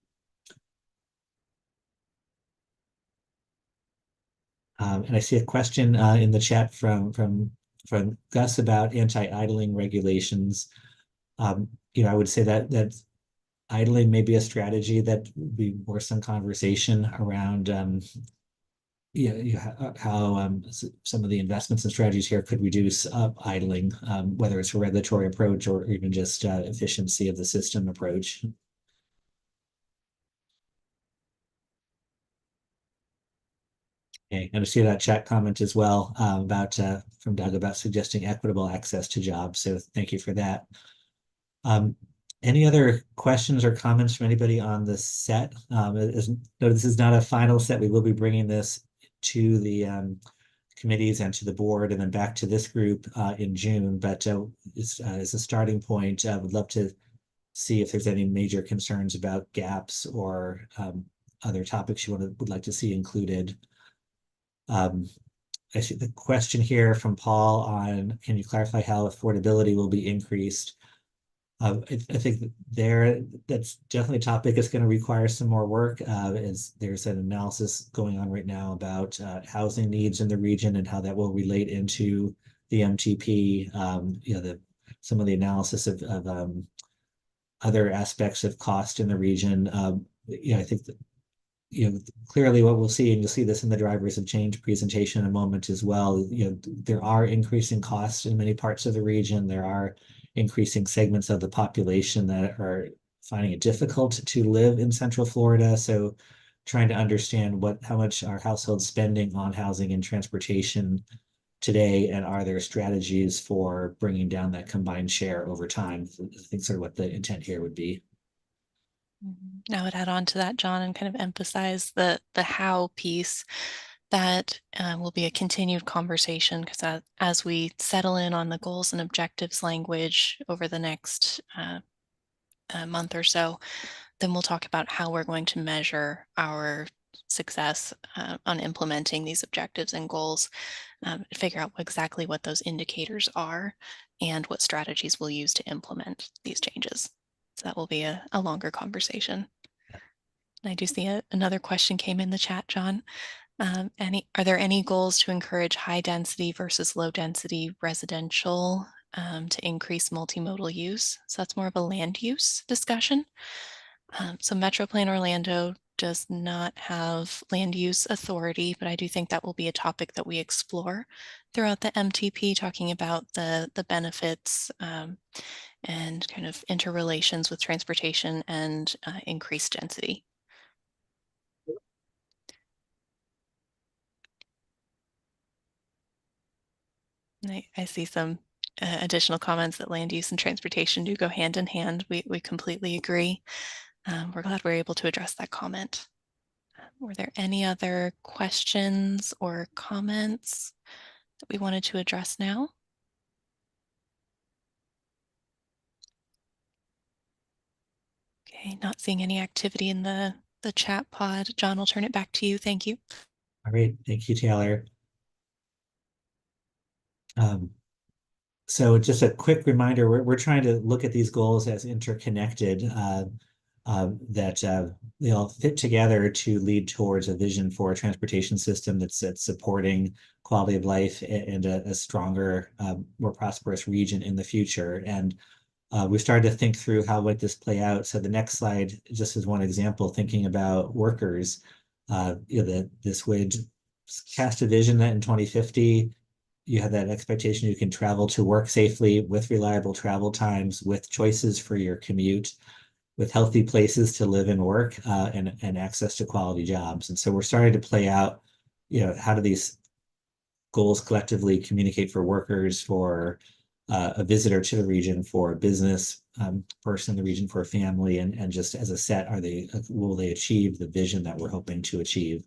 And I see a question in the chat from Gus about anti-idling regulations. I would say that idling may be a strategy that would be worth some conversation around how some of the investments and strategies here could reduce idling, whether it's a regulatory approach or even just efficiency of the system approach. Okay, and I see that chat comment as well about from Doug about suggesting equitable access to jobs. So thank you for that. Any other questions or comments from anybody on the set? No, this is not a final set. We will be bringing this to the committees and to the board and then back to this group in June. But as a starting point, I would love to see if there's any major concerns about gaps or other topics you would like to see included. I see the question here from Paul on, can you clarify how affordability will be increased? I think that's definitely a topic that's going to require some more work. As there's an analysis going on right now about housing needs in the region and how that will relate into the MTP. Some of the analysis of other aspects of cost in the region. I think that, clearly what we'll see, and you'll see this in the drivers of change presentation in a moment as well, there are increasing costs in many parts of the region. There are increasing segments of the population that are finding it difficult to live in Central Florida. So trying to understand how much our households spending on housing and transportation today, and are there strategies for bringing down that combined share over time? I think sort of what the intent here would be. I would add on to that, John, and kind of emphasize the how piece. That will be a continued conversation, because as we settle in on the goals and objectives language over the next month or so, then we'll talk about how we're going to measure our success on implementing these objectives and goals, figure out exactly what those indicators are and what strategies we'll use to implement these changes. So that will be a longer conversation. I do see another question came in the chat, John. Are there any goals to encourage high density versus low density residential to increase multimodal use? So that's more of a land use discussion. So MetroPlan Orlando does not have land use authority, but I do think that will be a topic that we explore throughout the MTP, talking about the benefits and kind of interrelations with transportation and increased density. I see some additional comments that land use and transportation do go hand in hand. We completely agree. We're glad we're able to address that comment. Were there any other questions or comments that we wanted to address now? Okay, not seeing any activity in the chat pod. John, I'll turn it back to you. Thank you. All right, thank you, Taylor. So just a quick reminder, we're trying to look at these goals as interconnected, that they all fit together to lead towards a vision for a transportation system that's supporting quality of life and a stronger, more prosperous region in the future. And we started to think through how would this play out. So the next slide, just as one example, thinking about workers, this would cast a vision that in 2050, you have that expectation you can travel to work safely with reliable travel times, with choices for your commute, with healthy places to live and work, and access to quality jobs. And so we're starting to play out, how do these goals collectively communicate for workers, for a visitor to the region, for a business person in the region, for a family, and just as a set, will they achieve the vision that we're hoping to achieve?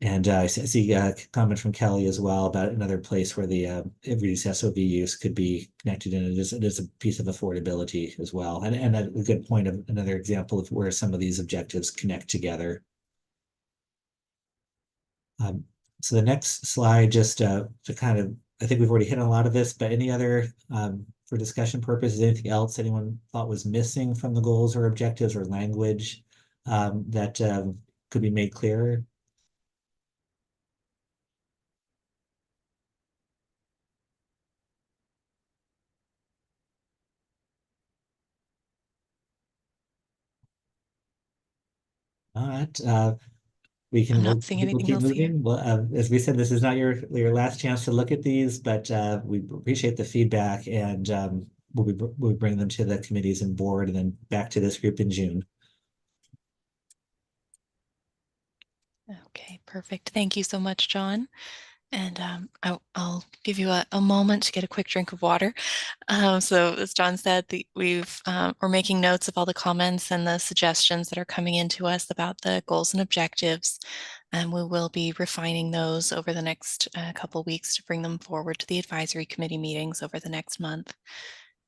And I see a comment from Kelly as well about another place where the reduced SOV use could be connected in. It is a piece of affordability as well. And a good point of another example of where some of these objectives connect together. So the next slide, just to kind of, I think we've already hit on a lot of this, but any other, for discussion purposes, anything else anyone thought was missing from the goals or objectives or language that could be made clearer? All right, we can. I'm not seeing anything keep else moving. here. Well, as we said, this is not your last chance to look at these, but we appreciate the feedback, and we'll bring them to the committees and board, and then back to this group in June. Okay, perfect. Thank you so much, John. And I'll give you a moment to get a quick drink of water. So as John said, we're making notes of all the comments and the suggestions that are coming into us about the goals and objectives. And we will be refining those over the next couple weeks to bring them forward to the advisory committee meetings over the next month.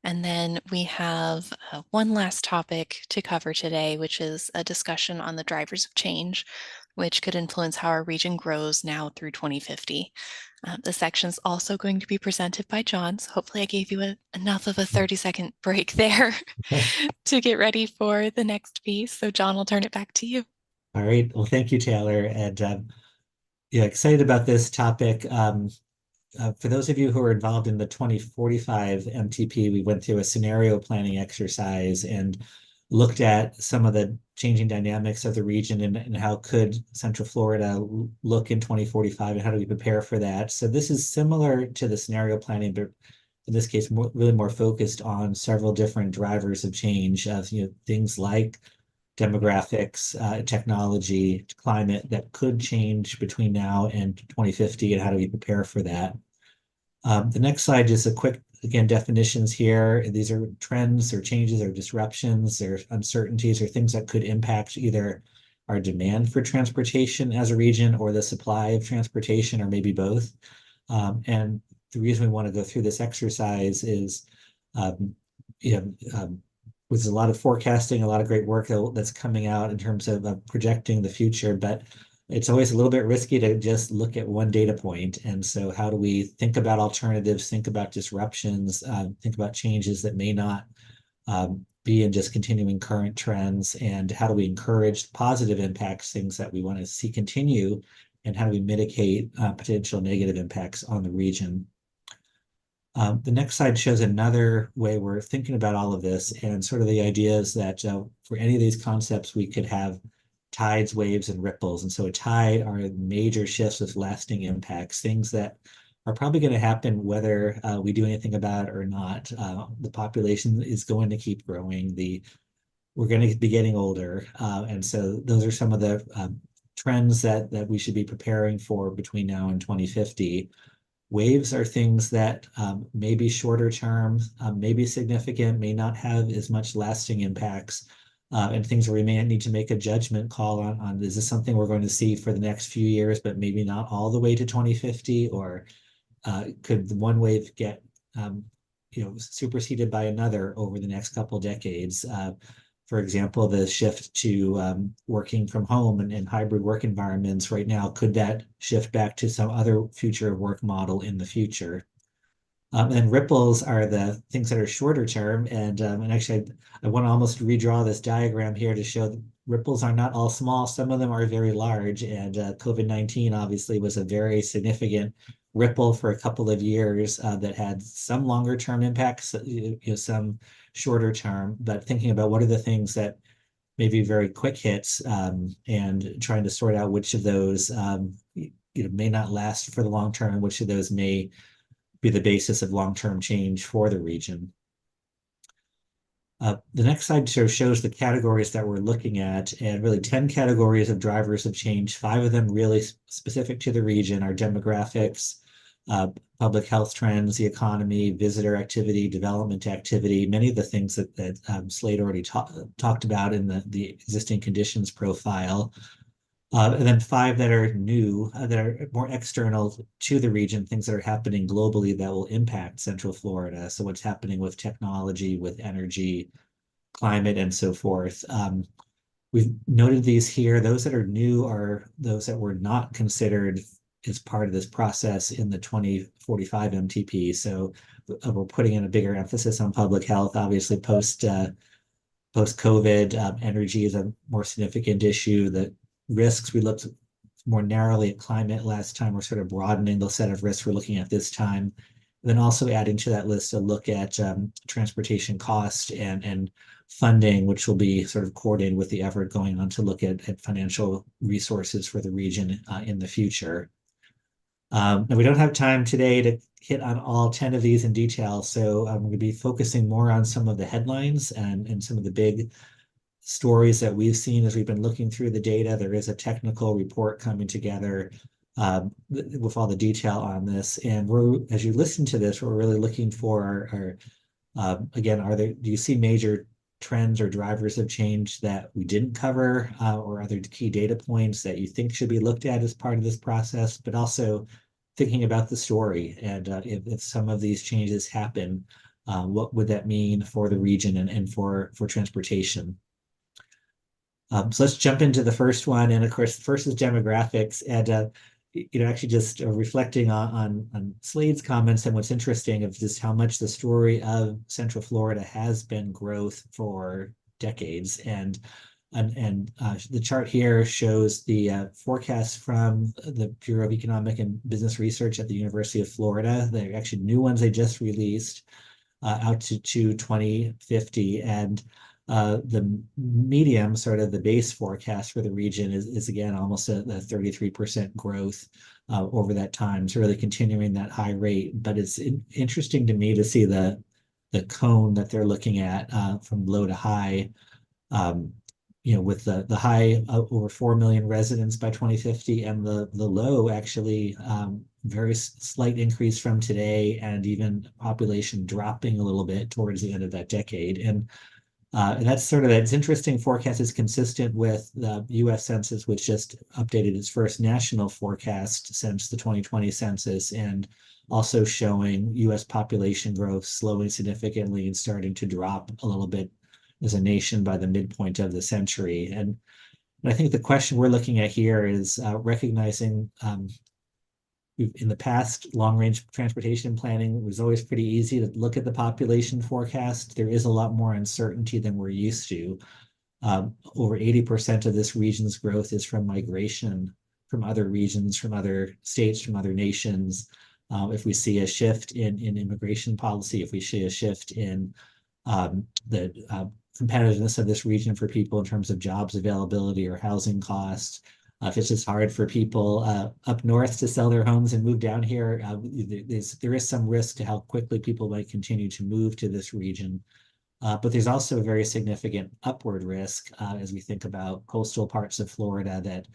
And then we have one last topic to cover today, which is a discussion on the drivers of change. which could influence how our region grows now through 2050. The section's also going to be presented by John, so hopefully I gave you enough of a 30-second break there to get ready for the next piece. So John, I'll turn it back to you. All right. Well, thank you, Taylor. And yeah, excited about this topic. For those of you who are involved in the 2045 MTP, we went through a scenario planning exercise and looked at some of the changing dynamics of the region and how could Central Florida look in 2045 and how do we prepare for that. So this is similar to the scenario planning, but in this case, really more focused on several different drivers of change of things like demographics, technology, climate that could change between now and 2050, and how do we prepare for that? The next slide is a quick, again, definitions here. These are trends or changes or disruptions or uncertainties or things that could impact either our demand for transportation as a region or the supply of transportation, or maybe both. And the reason we want to go through this exercise is, with a lot of forecasting, a lot of great work that's coming out in terms of projecting the future, but it's always a little bit risky to just look at one data point. And so how do we think about alternatives, think about disruptions, think about changes that may not be in just continuing current trends, and how do we encourage positive impacts, things that we want to see continue, and how do we mitigate potential negative impacts on the region? The next slide shows another way we're thinking about all of this, and sort of the idea is that for any of these concepts, we could have tides, waves, and ripples. And so a tide are major shifts with lasting impacts, things that are probably going to happen whether we do anything about it or not. The population is going to keep growing. We're going to be getting older. And so those are some of the trends that we should be preparing for between now and 2050. Waves are things that may be shorter term, may be significant, may not have as much lasting impacts, and things where we may need to make a judgment call on is this something we're going to see for the next few years, but maybe not all the way to 2050, or could one wave get superseded by another over the next couple decades? For example, the shift to working from home and hybrid work environments right now, could that shift back to some other future work model in the future? And ripples are the things that are shorter term. And actually, I want to almost redraw this diagram here to show that ripples are not all small. Some of them are very large. And COVID-19 obviously was a very significant ripple for a couple of years that had some longer term impacts, some shorter term, but thinking about what are the things that may be very quick hits, and trying to sort out which of those may not last for the long term and which of those may be the basis of long-term change for the region. The next slide shows the categories that we're looking at, and really 10 categories of drivers of change. 5 of them really specific to the region: our demographics, public health trends, the economy, visitor activity, development activity, many of the things that Slade already talked about in the existing conditions profile. And then 5 that are new, that are more external to the region, things that are happening globally that will impact Central Florida. So what's happening with technology, with energy, climate, and so forth. We've noted these here. Those that are new are those that were not considered as part of this process in the 2045 MTP. So we're putting in a bigger emphasis on public health. Obviously, post-COVID, energy is a more significant issue. The risks, we looked more narrowly at climate last time. We're sort of broadening the set of risks we're looking at this time. And then also adding to that list a look at transportation cost and funding, which will be sort of coordinated with the effort going on to look at financial resources for the region in the future. And we don't have time today to hit on all 10 of these in detail, so I'm going to be focusing more on some of the headlines and some of the big stories that we've seen as we've been looking through the data. There is a technical report coming together with all the detail on this. And as you listen to this, we're really looking for again, do you see major trends or drivers of change that we didn't cover, or other key data points that you think should be looked at as part of this process, but also thinking about the story, and if some of these changes happen, what would that mean for the region and for transportation? So let's jump into the first one. And of course, the first is demographics. And actually just reflecting on Slade's comments and what's interesting of just how much the story of Central Florida has been growth for decades. And the chart here shows the forecast from the Bureau of Economic and Business Research at the University of Florida. They're actually new ones they just released out to 2050. And the medium, sort of the base forecast for the region is again almost a 33% growth over that time. So really continuing that high rate. But it's interesting to me to see the cone that they're looking at from low to high. With the high over 4 million residents by 2050, and the low actually very slight increase from today, and even population dropping a little bit towards the end of that decade. And that's sort of, it's interesting forecast is consistent with the US Census, which just updated its first national forecast since the 2020 census, and also showing US population growth slowing significantly and starting to drop a little bit as a nation by the midpoint of the century. And I think the question we're looking at here is recognizing in the past, long-range transportation planning was always pretty easy to look at the population forecast. There is a lot more uncertainty than we're used to. Over 80% of this region's growth is from migration from other regions, from other states, from other nations. If we see a shift in immigration policy, if we see a shift in the competitiveness of this region for people in terms of jobs availability or housing costs, if it's just hard for people up north to sell their homes and move down here, there is some risk to how quickly people might continue to move to this region. But there's also a very significant upward risk as we think about coastal parts of Florida that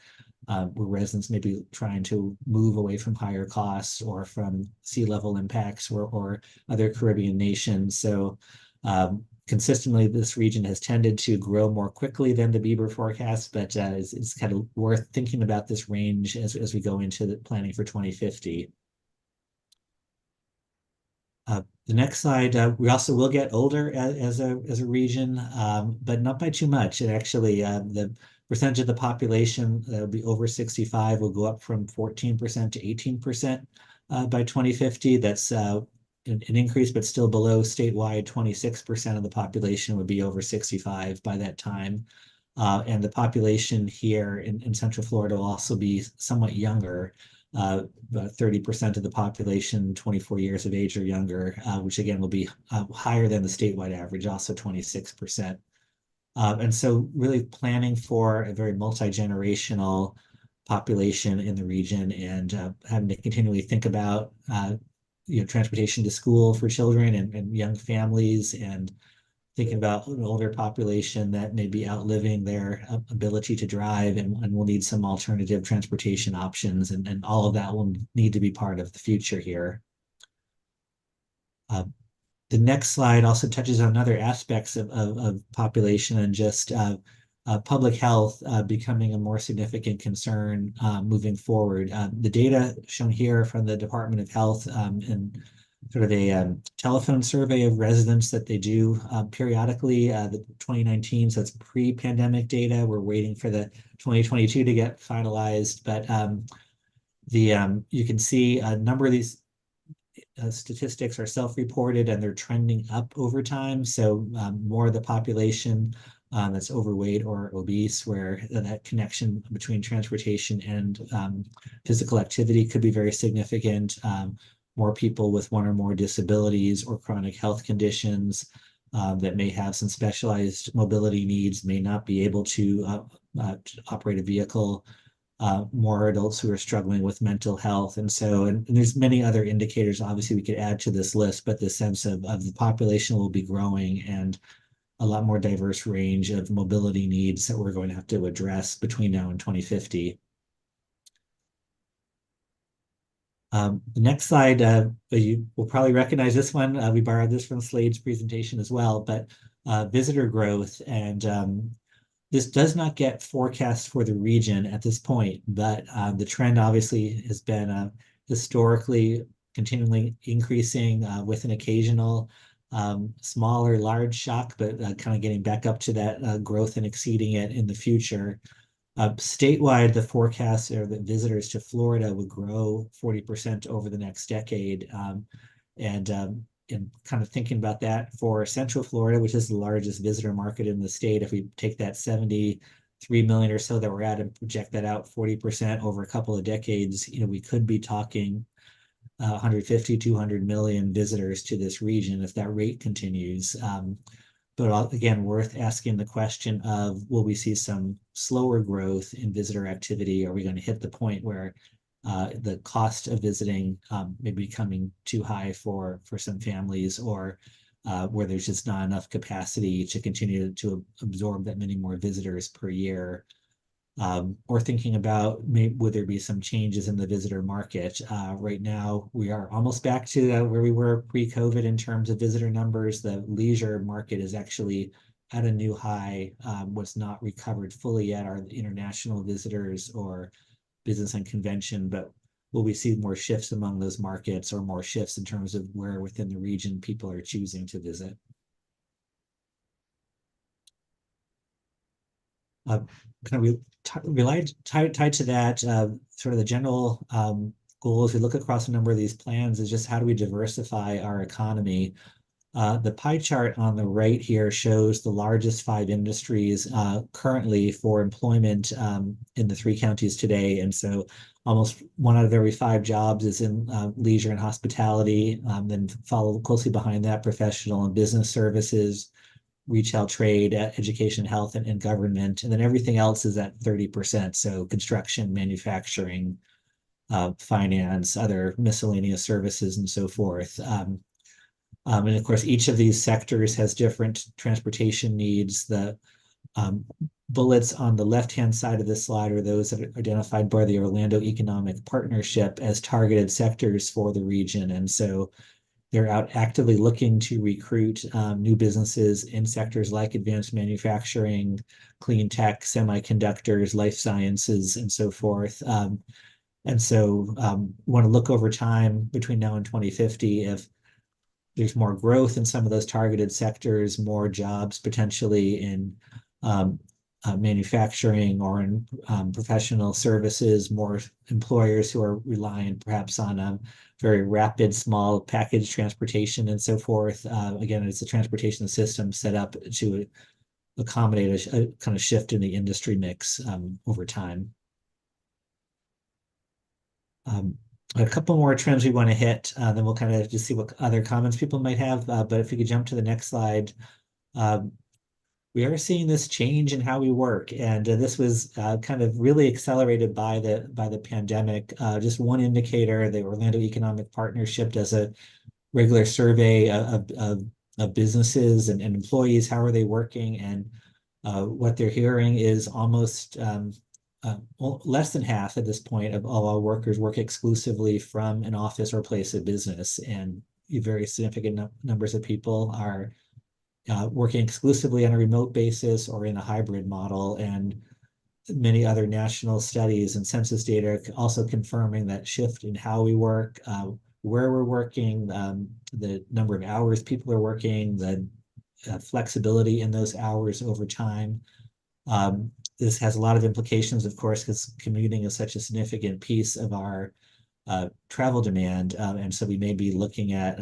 where residents may be trying to move away from higher costs or from sea level impacts or other Caribbean nations. So consistently, this region has tended to grow more quickly than the Bieber forecast, but it's kind of worth thinking about this range as we go into the planning for 2050. The next slide, we also will get older as a region, but not by too much. And actually, the percentage of the population that will be over 65 will go up from 14% to 18% by 2050. That's an increase, but still below statewide. 26% of the population would be over 65 by that time. And the population here in Central Florida will also be somewhat younger. About 30% of the population 24 years of age or younger, which again will be higher than the statewide average, also 26%. And so really planning for a very multi-generational population in the region, and having to continually think about transportation to school for children and young families, and thinking about an older population that may be outliving their ability to drive and will need some alternative transportation options, and all of that will need to be part of the future here. The next slide also touches on other aspects of population and just public health becoming a more significant concern moving forward. The data shown here from the Department of Health and sort of a telephone survey of residents that they do periodically, the 2019, so it's pre-pandemic data. We're waiting for the 2022 to get finalized, but you can see a number of these statistics are self-reported and they're trending up over time. So more of the population that's overweight or obese, where that connection between transportation and physical activity could be very significant. More people with one or more disabilities or chronic health conditions that may have some specialized mobility needs, may not be able to operate a vehicle. More adults who are struggling with mental health. And there's many other indicators, obviously, we could add to this list, but the sense of the population will be growing, and a lot more diverse range of mobility needs that we're going to have to address between now and 2050. The next slide, you will probably recognize this one. We borrowed this from Slade's presentation as well, but visitor growth. And this does not get forecast for the region at this point, but the trend obviously has been historically continually increasing with an occasional small or large shock, but kind of getting back up to that growth and exceeding it in the future. Statewide, the forecasts are that visitors to Florida would grow 40% over the next decade. And kind of thinking about that for Central Florida, which is the largest visitor market in the state, if we take that 73 million or so that we're at and project that out 40% over a couple of decades, we could be talking 150, 200 million visitors to this region if that rate continues. But again, worth asking the question of, will we see some slower growth in visitor activity? Are we going to hit the point where the cost of visiting may be becoming too high for some families, or where there's just not enough capacity to continue to absorb that many more visitors per year? Or thinking about, would there be some changes in the visitor market? Right now, we are almost back to where we were pre-COVID in terms of visitor numbers. The leisure market is actually at a new high. What's not recovered fully yet are the international visitors or business and convention, but will we see more shifts among those markets, or more shifts in terms of where within the region people are choosing to visit? Kind of tied to that, sort of the general goals we look across a number of these plans is just how do we diversify our economy? The pie chart on the right here shows the largest 5 industries currently for employment in the 3 counties today. And so almost 1 out of every 5 jobs is in leisure and hospitality. Then follow closely behind that professional and business services, retail, trade, education, health, and government. And then everything else is at 30%. So construction, manufacturing, finance, other miscellaneous services, and so forth. And of course, each of these sectors has different transportation needs. The bullets on the left-hand side of this slide are those that are identified by the Orlando Economic Partnership as targeted sectors for the region. And so they're out actively looking to recruit new businesses in sectors like advanced manufacturing, clean tech, semiconductors, life sciences, and so forth. And so want to look over time between now and 2050 if there's more growth in some of those targeted sectors, more jobs potentially in manufacturing or in professional services, more employers who are reliant perhaps on very rapid small package transportation and so forth. Again, it's a transportation system set up to accommodate a kind of shift in the industry mix over time. A couple more trends we want to hit, then we'll kind of just see what other comments people might have. But if we could jump to the next slide. We are seeing this change in how we work, and this was kind of really accelerated by the pandemic. Just one indicator: the Orlando Economic Partnership does a regular survey of businesses and employees. How are they working? And what they're hearing is almost less than half at this point of all our workers work exclusively from an office or place of business, and very significant numbers of people are working exclusively on a remote basis or in a hybrid model. And many other national studies and census data also confirming that shift in how we work, where we're working, the number of hours people are working, the flexibility in those hours over time. This has a lot of implications, of course, because commuting is such a significant piece of our travel demand. And so we may be looking at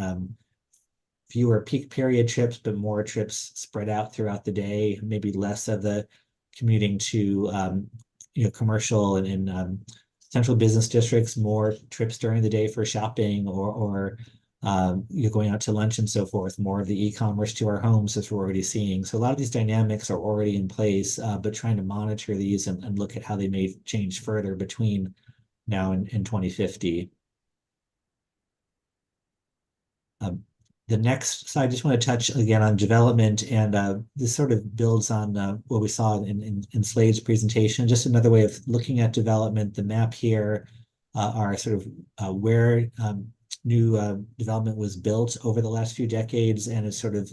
fewer peak period trips, but more trips spread out throughout the day, maybe less of the commuting to commercial and central business districts, more trips during the day for shopping or you're going out to lunch and so forth, more of the e-commerce to our homes as we're already seeing. So a lot of these dynamics are already in place, but trying to monitor these and look at how they may change further between now and 2050. The next slide, I just want to touch again on development, and this sort of builds on what we saw in Slade's presentation. Just another way of looking at development. The map here are sort of where new development was built over the last few decades, and it's sort of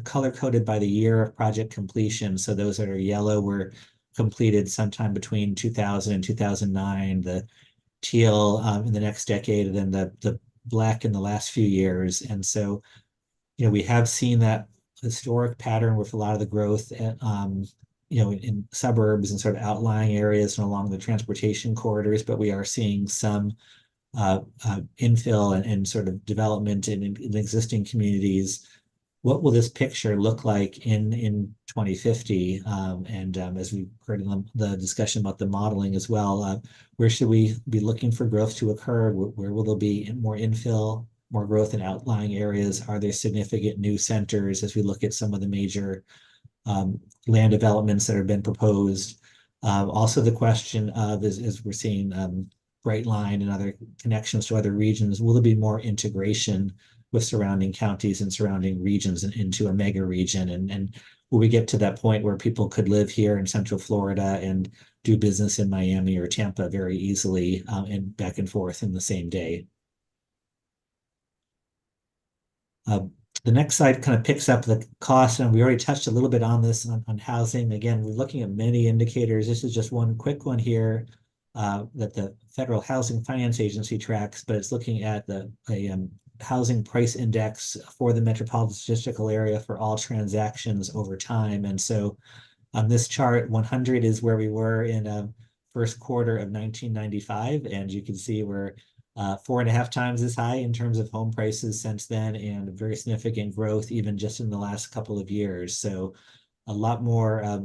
color-coded by the year of project completion. So those that are yellow were completed sometime between 2000 and 2009, the teal in the next decade, and then the black in the last few years. And so, we have seen that historic pattern with a lot of the growth at, in suburbs and sort of outlying areas and along the transportation corridors, but we are seeing some infill and sort of development in existing communities. What will this picture look like in 2050? As we heard in the discussion about the modeling as well, where should we be looking for growth to occur? Where will there be more infill, more growth in outlying areas? Are there significant new centers as we look at some of the major land developments that have been proposed? Also the question of, as we're seeing Brightline and other connections to other regions, will there be more integration with surrounding counties and surrounding regions and into a mega region? And will we get to that point where people could live here in Central Florida and do business in Miami or Tampa very easily and back and forth in the same day? The next slide kind of picks up the cost, and we already touched a little bit on this on housing. Again, we're looking at many indicators. This is just one quick one here that the Federal Housing Finance Agency tracks, but it's looking at the housing price index for the metropolitan statistical area for all transactions over time. And so on this chart, 100 is where we were in first quarter of 1995, and you can see we're 4.5 times as high in terms of home prices since then, and very significant growth even just in the last couple of years. So a lot more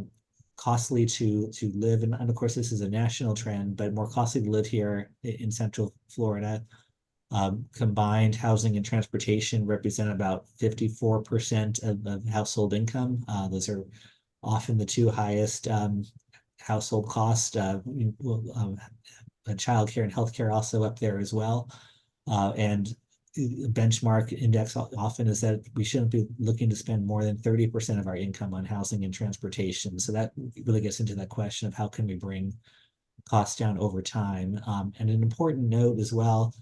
costly to live, and of course this is a national trend, but more costly to live here in Central Florida. Combined housing and transportation represent about 54% of household income. Those are often the two highest household costs. Childcare and healthcare also up there as well. And benchmark index often is that we shouldn't be looking to spend more than 30% of our income on housing and transportation. So that really gets into that question of how can we bring costs down over time. And an important note as well,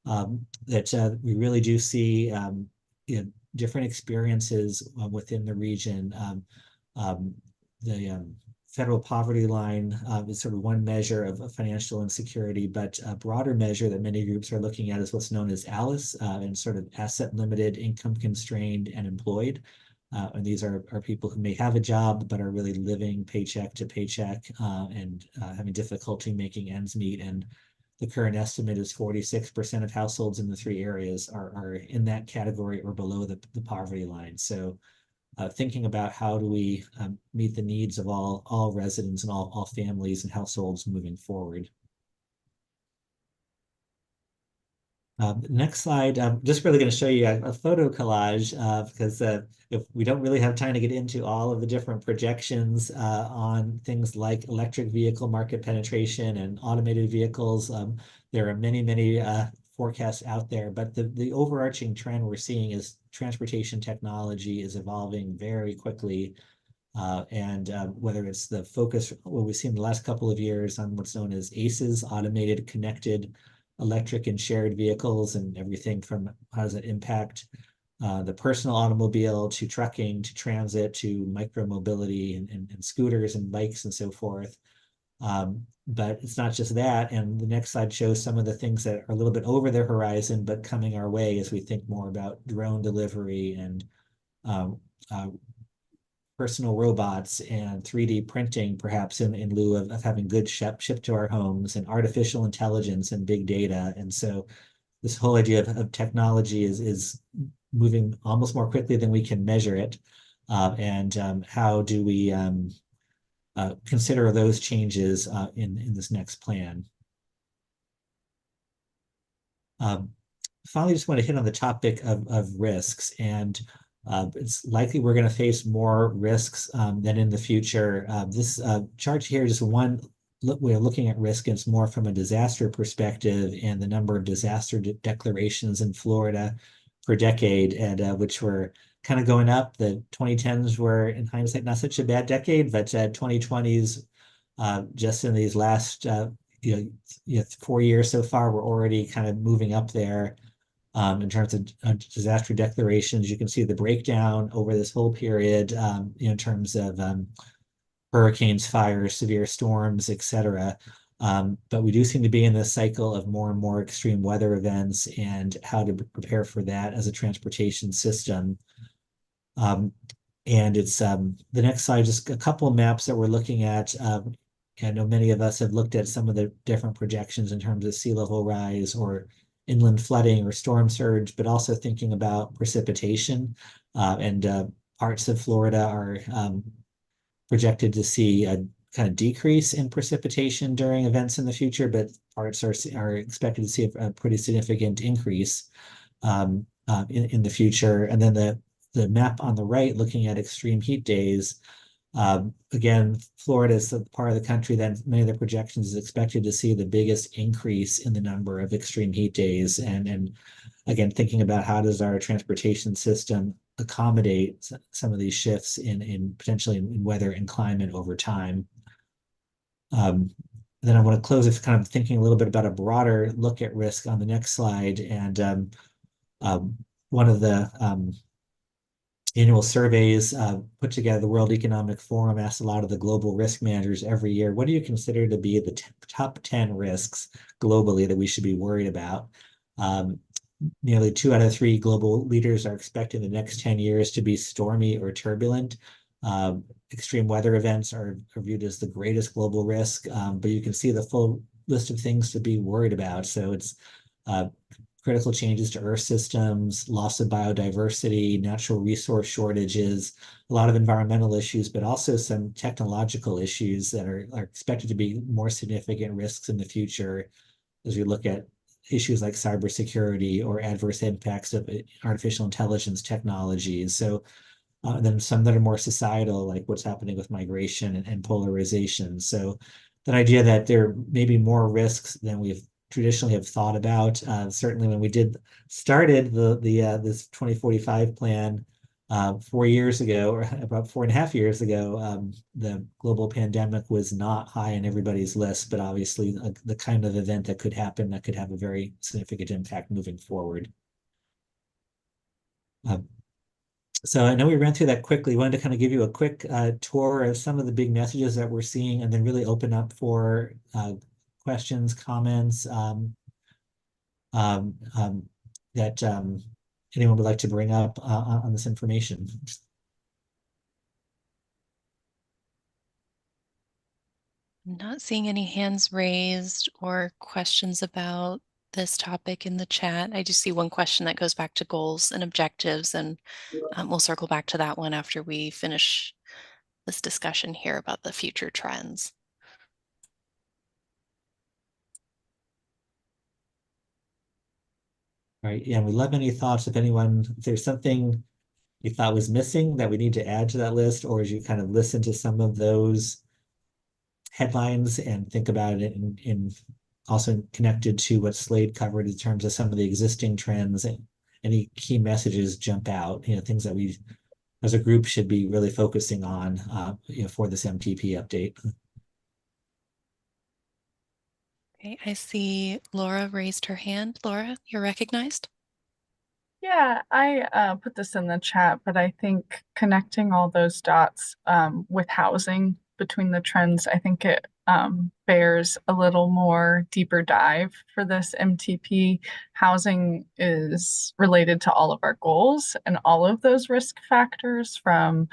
that we really do see different experiences within the region. The federal poverty line is sort of one measure of financial insecurity, but a broader measure that many groups are looking at is what's known as ALICE, and sort of asset limited, income constrained, and employed. And these are people who may have a job, but are really living paycheck to paycheck and having difficulty making ends meet. And the current estimate is 46% of households in the three areas are in that category or below the poverty line. So thinking about how do we meet the needs of all residents and all families and households moving forward. Next slide, I'm just really going to show you a photo collage because if we don't really have time to get into all of the different projections on things like electric vehicle market penetration and automated vehicles, there are many forecasts out there, but the overarching trend we're seeing is transportation technology is evolving very quickly. Whether it's the focus, what we've seen in the last couple of years on what's known as ACEs, automated, connected, electric and shared vehicles, and everything from how does it impact the personal automobile to trucking to transit to micromobility and scooters and bikes and so forth. But it's not just that. And the next slide shows some of the things that are a little bit over the horizon, but coming our way as we think more about drone delivery and personal robots and 3D printing, perhaps in lieu of having goods shipped to our homes, and artificial intelligence and big data. And so this whole idea of technology is moving almost more quickly than we can measure it. How do we consider those changes in this next plan? Finally, just want to hit on the topic of risks, and it's likely we're going to face more risks than in the future. This chart here is just one way of looking at risk. It's more from a disaster perspective, and the number of disaster declarations in Florida per decade, and which were kind of going up. The 2010s were, in hindsight, not such a bad decade, but 2020s, just in these last 4 years so far, we're already kind of moving up there. In terms of disaster declarations, you can see the breakdown over this whole period in terms of hurricanes, fires, severe storms, etc. But we do seem to be in this cycle of more and more extreme weather events and how to prepare for that as a transportation system. And it's the next slide, just a couple of maps that we're looking at. I know many of us have looked at some of the different projections in terms of sea level rise or inland flooding or storm surge, but also thinking about precipitation. And parts of Florida are projected to see a kind of decrease in precipitation during events in the future, but parts are expected to see a pretty significant increase in the future. And then the map on the right, looking at extreme heat days, again, Florida is the part of the country that many of the projections is expected to see the biggest increase in the number of extreme heat days. And again, thinking about how does our transportation system accommodate some of these shifts in potentially in weather and climate over time. Then I want to close with kind of thinking a little bit about a broader look at risk on the next slide. And one of the annual surveys put together, the World Economic Forum asked a lot of the global risk managers every year, what do you consider to be the top 10 risks globally that we should be worried about? Nearly 2 out of 3 global leaders are expecting the next 10 years to be stormy or turbulent. Extreme weather events are viewed as the greatest global risk, but you can see the full list of things to be worried about. So it's critical changes to Earth systems, loss of biodiversity, natural resource shortages, a lot of environmental issues, but also some technological issues that are expected to be more significant risks in the future as we look at issues like cybersecurity or adverse impacts of artificial intelligence technologies. So then some that are more societal, like what's happening with migration and polarization. So that idea that there may be more risks than we've traditionally have thought about. Certainly when we started this 2045 plan 4 years ago, or about 4.5 years ago, the global pandemic was not high on everybody's list, but obviously the kind of event that could happen that could have a very significant impact moving forward. So I know we ran through that quickly. Wanted to kind of give you a quick tour of some of the big messages that we're seeing, and then really open up for questions, comments that anyone would like to bring up on this information. I'm not seeing any hands raised or questions about this topic in the chat. I do see one question that goes back to goals and objectives, and we'll circle back to that one after we finish this discussion here about the future trends. All right, yeah, we'd love any thoughts if there's something you thought was missing that we need to add to that list, or as you kind of listen to some of those headlines and think about it in also connected to what Slade covered in terms of some of the existing trends, and any key messages jump out, things that we as a group should be really focusing on for this MTP update. Okay, I see Laura raised her hand. Laura, you're recognized. Yeah, I put this in the chat, but I think connecting all those dots with housing between the trends, I think it bears a little more deeper dive for this MTP. Housing is related to all of our goals and all of those risk factors, from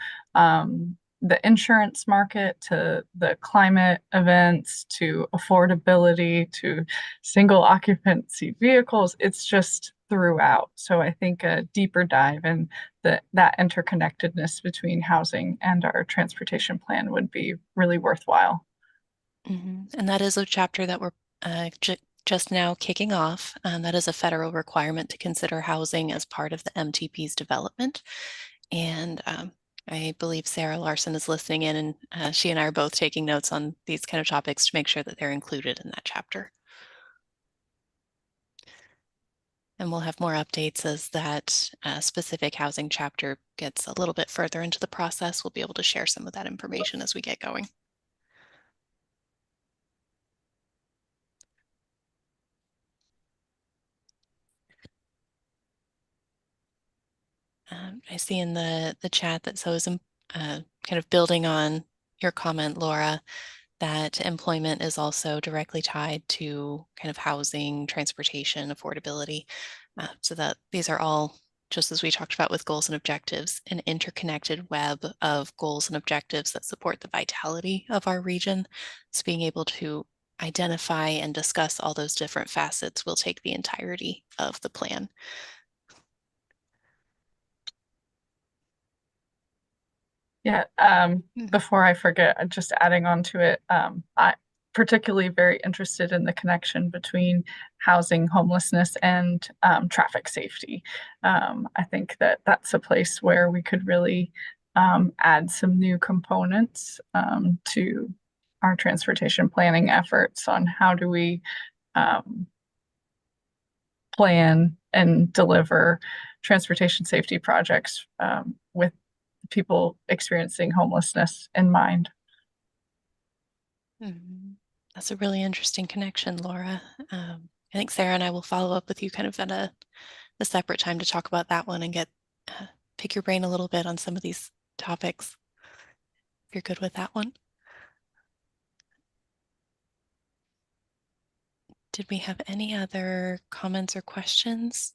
the insurance market to the climate events to affordability to single occupancy vehicles. It's just throughout. So I think a deeper dive in that interconnectedness between housing and our transportation plan would be really worthwhile. And that is a chapter that we're just now kicking off. That is a federal requirement to consider housing as part of the MTP's development. And I believe Sarah Larson is listening in, and she and I are both taking notes on these kind of topics to make sure that they're included in that chapter. And we'll have more updates as that specific housing chapter gets a little bit further into the process. We'll be able to share some of that information as we get going. I see in the chat that so is kind of building on your comment, Laura, that employment is also directly tied to kind of housing, transportation, affordability. So that these are all, just as we talked about with goals and objectives, an interconnected web of goals and objectives that support the vitality of our region. So being able to identify and discuss all those different facets will take the entirety of the plan. Yeah, before I forget, just adding on to it, I particularly very interested in the connection between housing, homelessness, and traffic safety. I think that that's a place where we could really add some new components to our transportation planning efforts on how do we plan and deliver transportation safety projects with people experiencing homelessness in mind. That's a really interesting connection, Laura. I think Sarah and I will follow up with you kind of at a separate time to talk about that one and get pick your brain a little bit on some of these topics, if you're good with that one. Did we have any other comments or questions?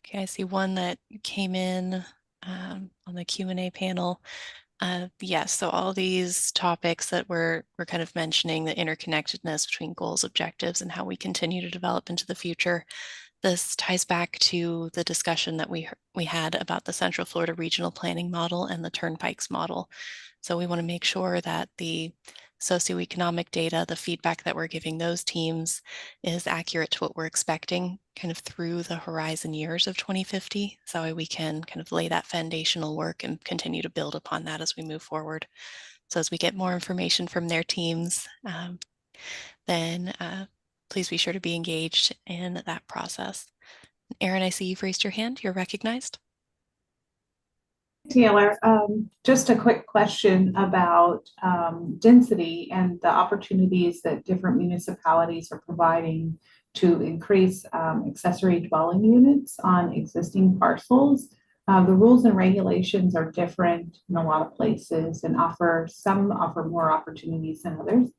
Okay, I see one that came in on the Q&A panel. Yes, so all these topics that we're kind of mentioning, the interconnectedness between goals, objectives, and how we continue to develop into the future. This ties back to the discussion that we had about the Central Florida Regional Planning Model and the Turnpikes model. So we want to make sure that the socioeconomic data, the feedback that we're giving those teams is accurate to what we're expecting kind of through the horizon years of 2050. So we can kind of lay that foundational work and continue to build upon that as we move forward. So as we get more information from their teams, then please be sure to be engaged in that process. Erin, I see you've raised your hand. You're recognized. Taylor, just a quick question about density and the opportunities that different municipalities are providing to increase accessory dwelling units on existing parcels. The rules and regulations are different in a lot of places and some offer more opportunities than others.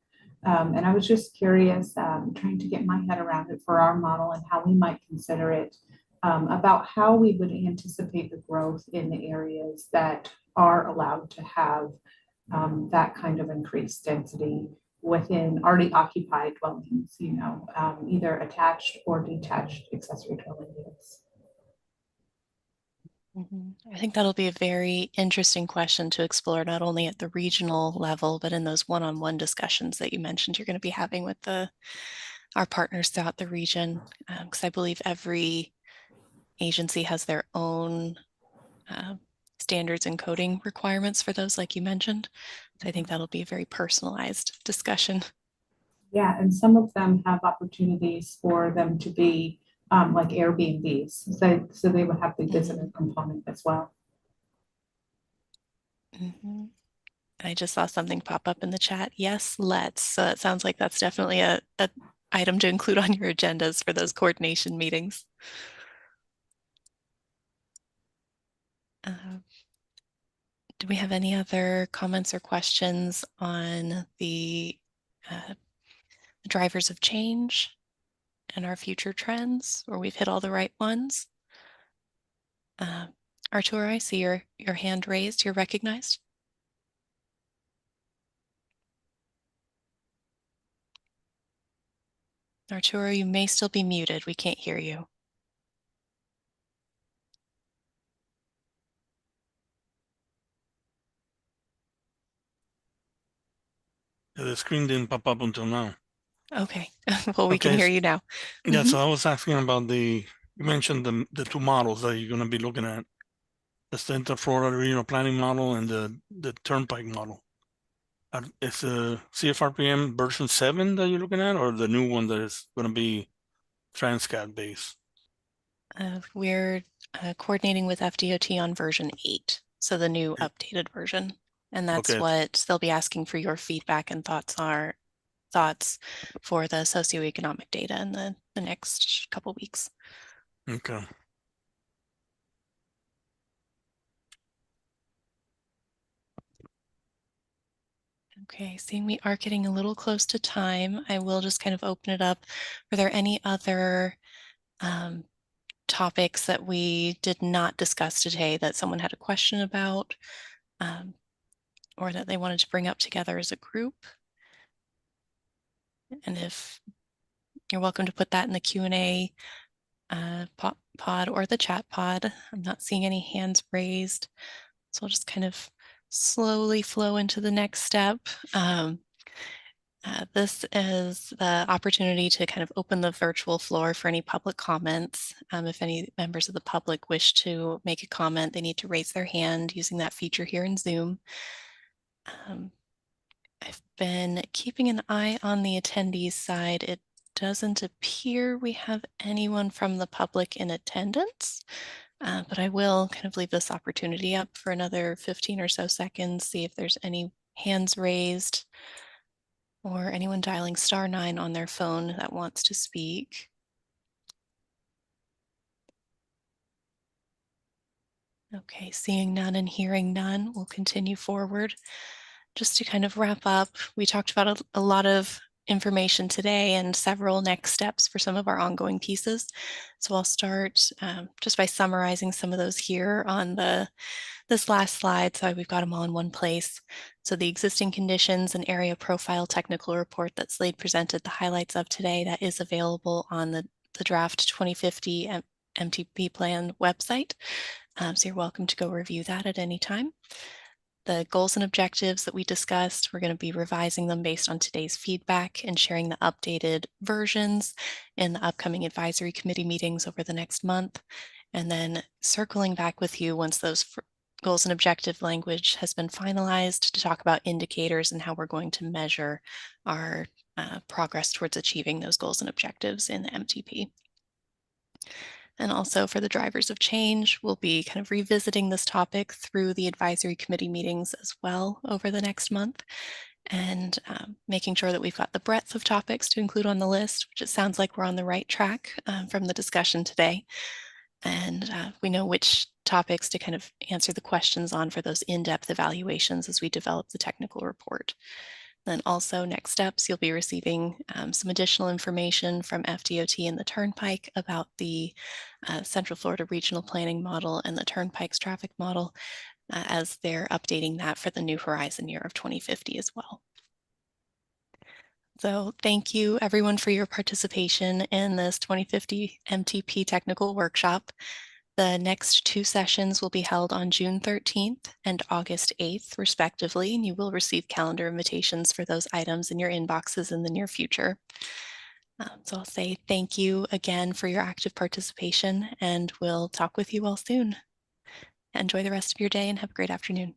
And I was just curious, trying to get my head around it for our model and how we might consider it, about how we would anticipate the growth in the areas that are allowed to have that kind of increased density within already occupied dwellings, either attached or detached accessory dwelling units. I think that'll be a very interesting question to explore, not only at the regional level, but in those one-on-one discussions that you mentioned you're going to be having with our partners throughout the region, because I believe every agency has their own standards and coding requirements for those, like you mentioned. So I think that'll be a very personalized discussion. Yeah, and some of them have opportunities for them to be like Airbnbs. So they would have the visitor component as well. I just saw something pop up in the chat. Yes, let's. So it sounds like that's definitely a item to include on your agendas for those coordination meetings. Do we have any other comments or questions on the drivers of change and our future trends, or we've hit all the right ones? Arturo, I see your hand raised. You're recognized. Arturo, you may still be muted. We can't hear you. The screen didn't pop up until now. Okay, well, we can hear you now. Yeah, so I was asking about you mentioned the two models that you're going to be looking at, the Central Florida Regional Planning Model and the Turnpike Model. Is the CFRPM version 7 that you're looking at, or the new one that is going to be Transcat based? We're coordinating with FDOT on version 8, so the new updated version. And that's what they'll be asking for your feedback and thoughts for the socioeconomic data in the next couple weeks. Okay. Okay, seeing we are getting a little close to time, I will just kind of open it up. Were there any other topics that we did not discuss today that someone had a question about, or that they wanted to bring up together as a group? And if you're welcome to put that in the Q&A pod or the chat pod. I'm not seeing any hands raised, so I'll just kind of slowly flow into the next step. This is the opportunity to kind of open the virtual floor for any public comments. If any members of the public wish to make a comment, they need to raise their hand using that feature here in Zoom. I've been keeping an eye on the attendees side. It doesn't appear we have anyone from the public in attendance, but I will kind of leave this opportunity up for another 15 or so seconds, see if there's any hands raised or anyone dialing *9 on their phone that wants to speak. Okay, seeing none and hearing none, we'll continue forward. Just to kind of wrap up, we talked about a lot of information today and several next steps for some of our ongoing pieces. So I'll start just by summarizing some of those here on this last slide. So we've got them all in one place. So the existing conditions and area profile technical report that Slade presented the highlights of today, that is available on the draft 2050 MTP plan website. So you're welcome to go review that at any time. The goals and objectives that we discussed, we're going to be revising them based on today's feedback and sharing the updated versions in the upcoming advisory committee meetings over the next month. And then circling back with you once those goals and objective language has been finalized to talk about indicators and how we're going to measure our progress towards achieving those goals and objectives in the MTP. And also for the drivers of change, we'll be kind of revisiting this topic through the advisory committee meetings as well over the next month, and making sure that we've got the breadth of topics to include on the list, which it sounds like we're on the right track from the discussion today. And we know which topics to kind of answer the questions on for those in-depth evaluations as we develop the technical report. Then also next steps, you'll be receiving some additional information from FDOT and the Turnpike about the Central Florida Regional Planning Model and the Turnpike's traffic model as they're updating that for the new horizon year of 2050 as well. So thank you everyone for your participation in this 2050 MTP Technical Workshop. The next two sessions will be held on June 13th and August 8th, respectively, and you will receive calendar invitations for those items in your inboxes in the near future. So I'll say thank you again for your active participation, and we'll talk with you all soon. Enjoy the rest of your day and have a great afternoon.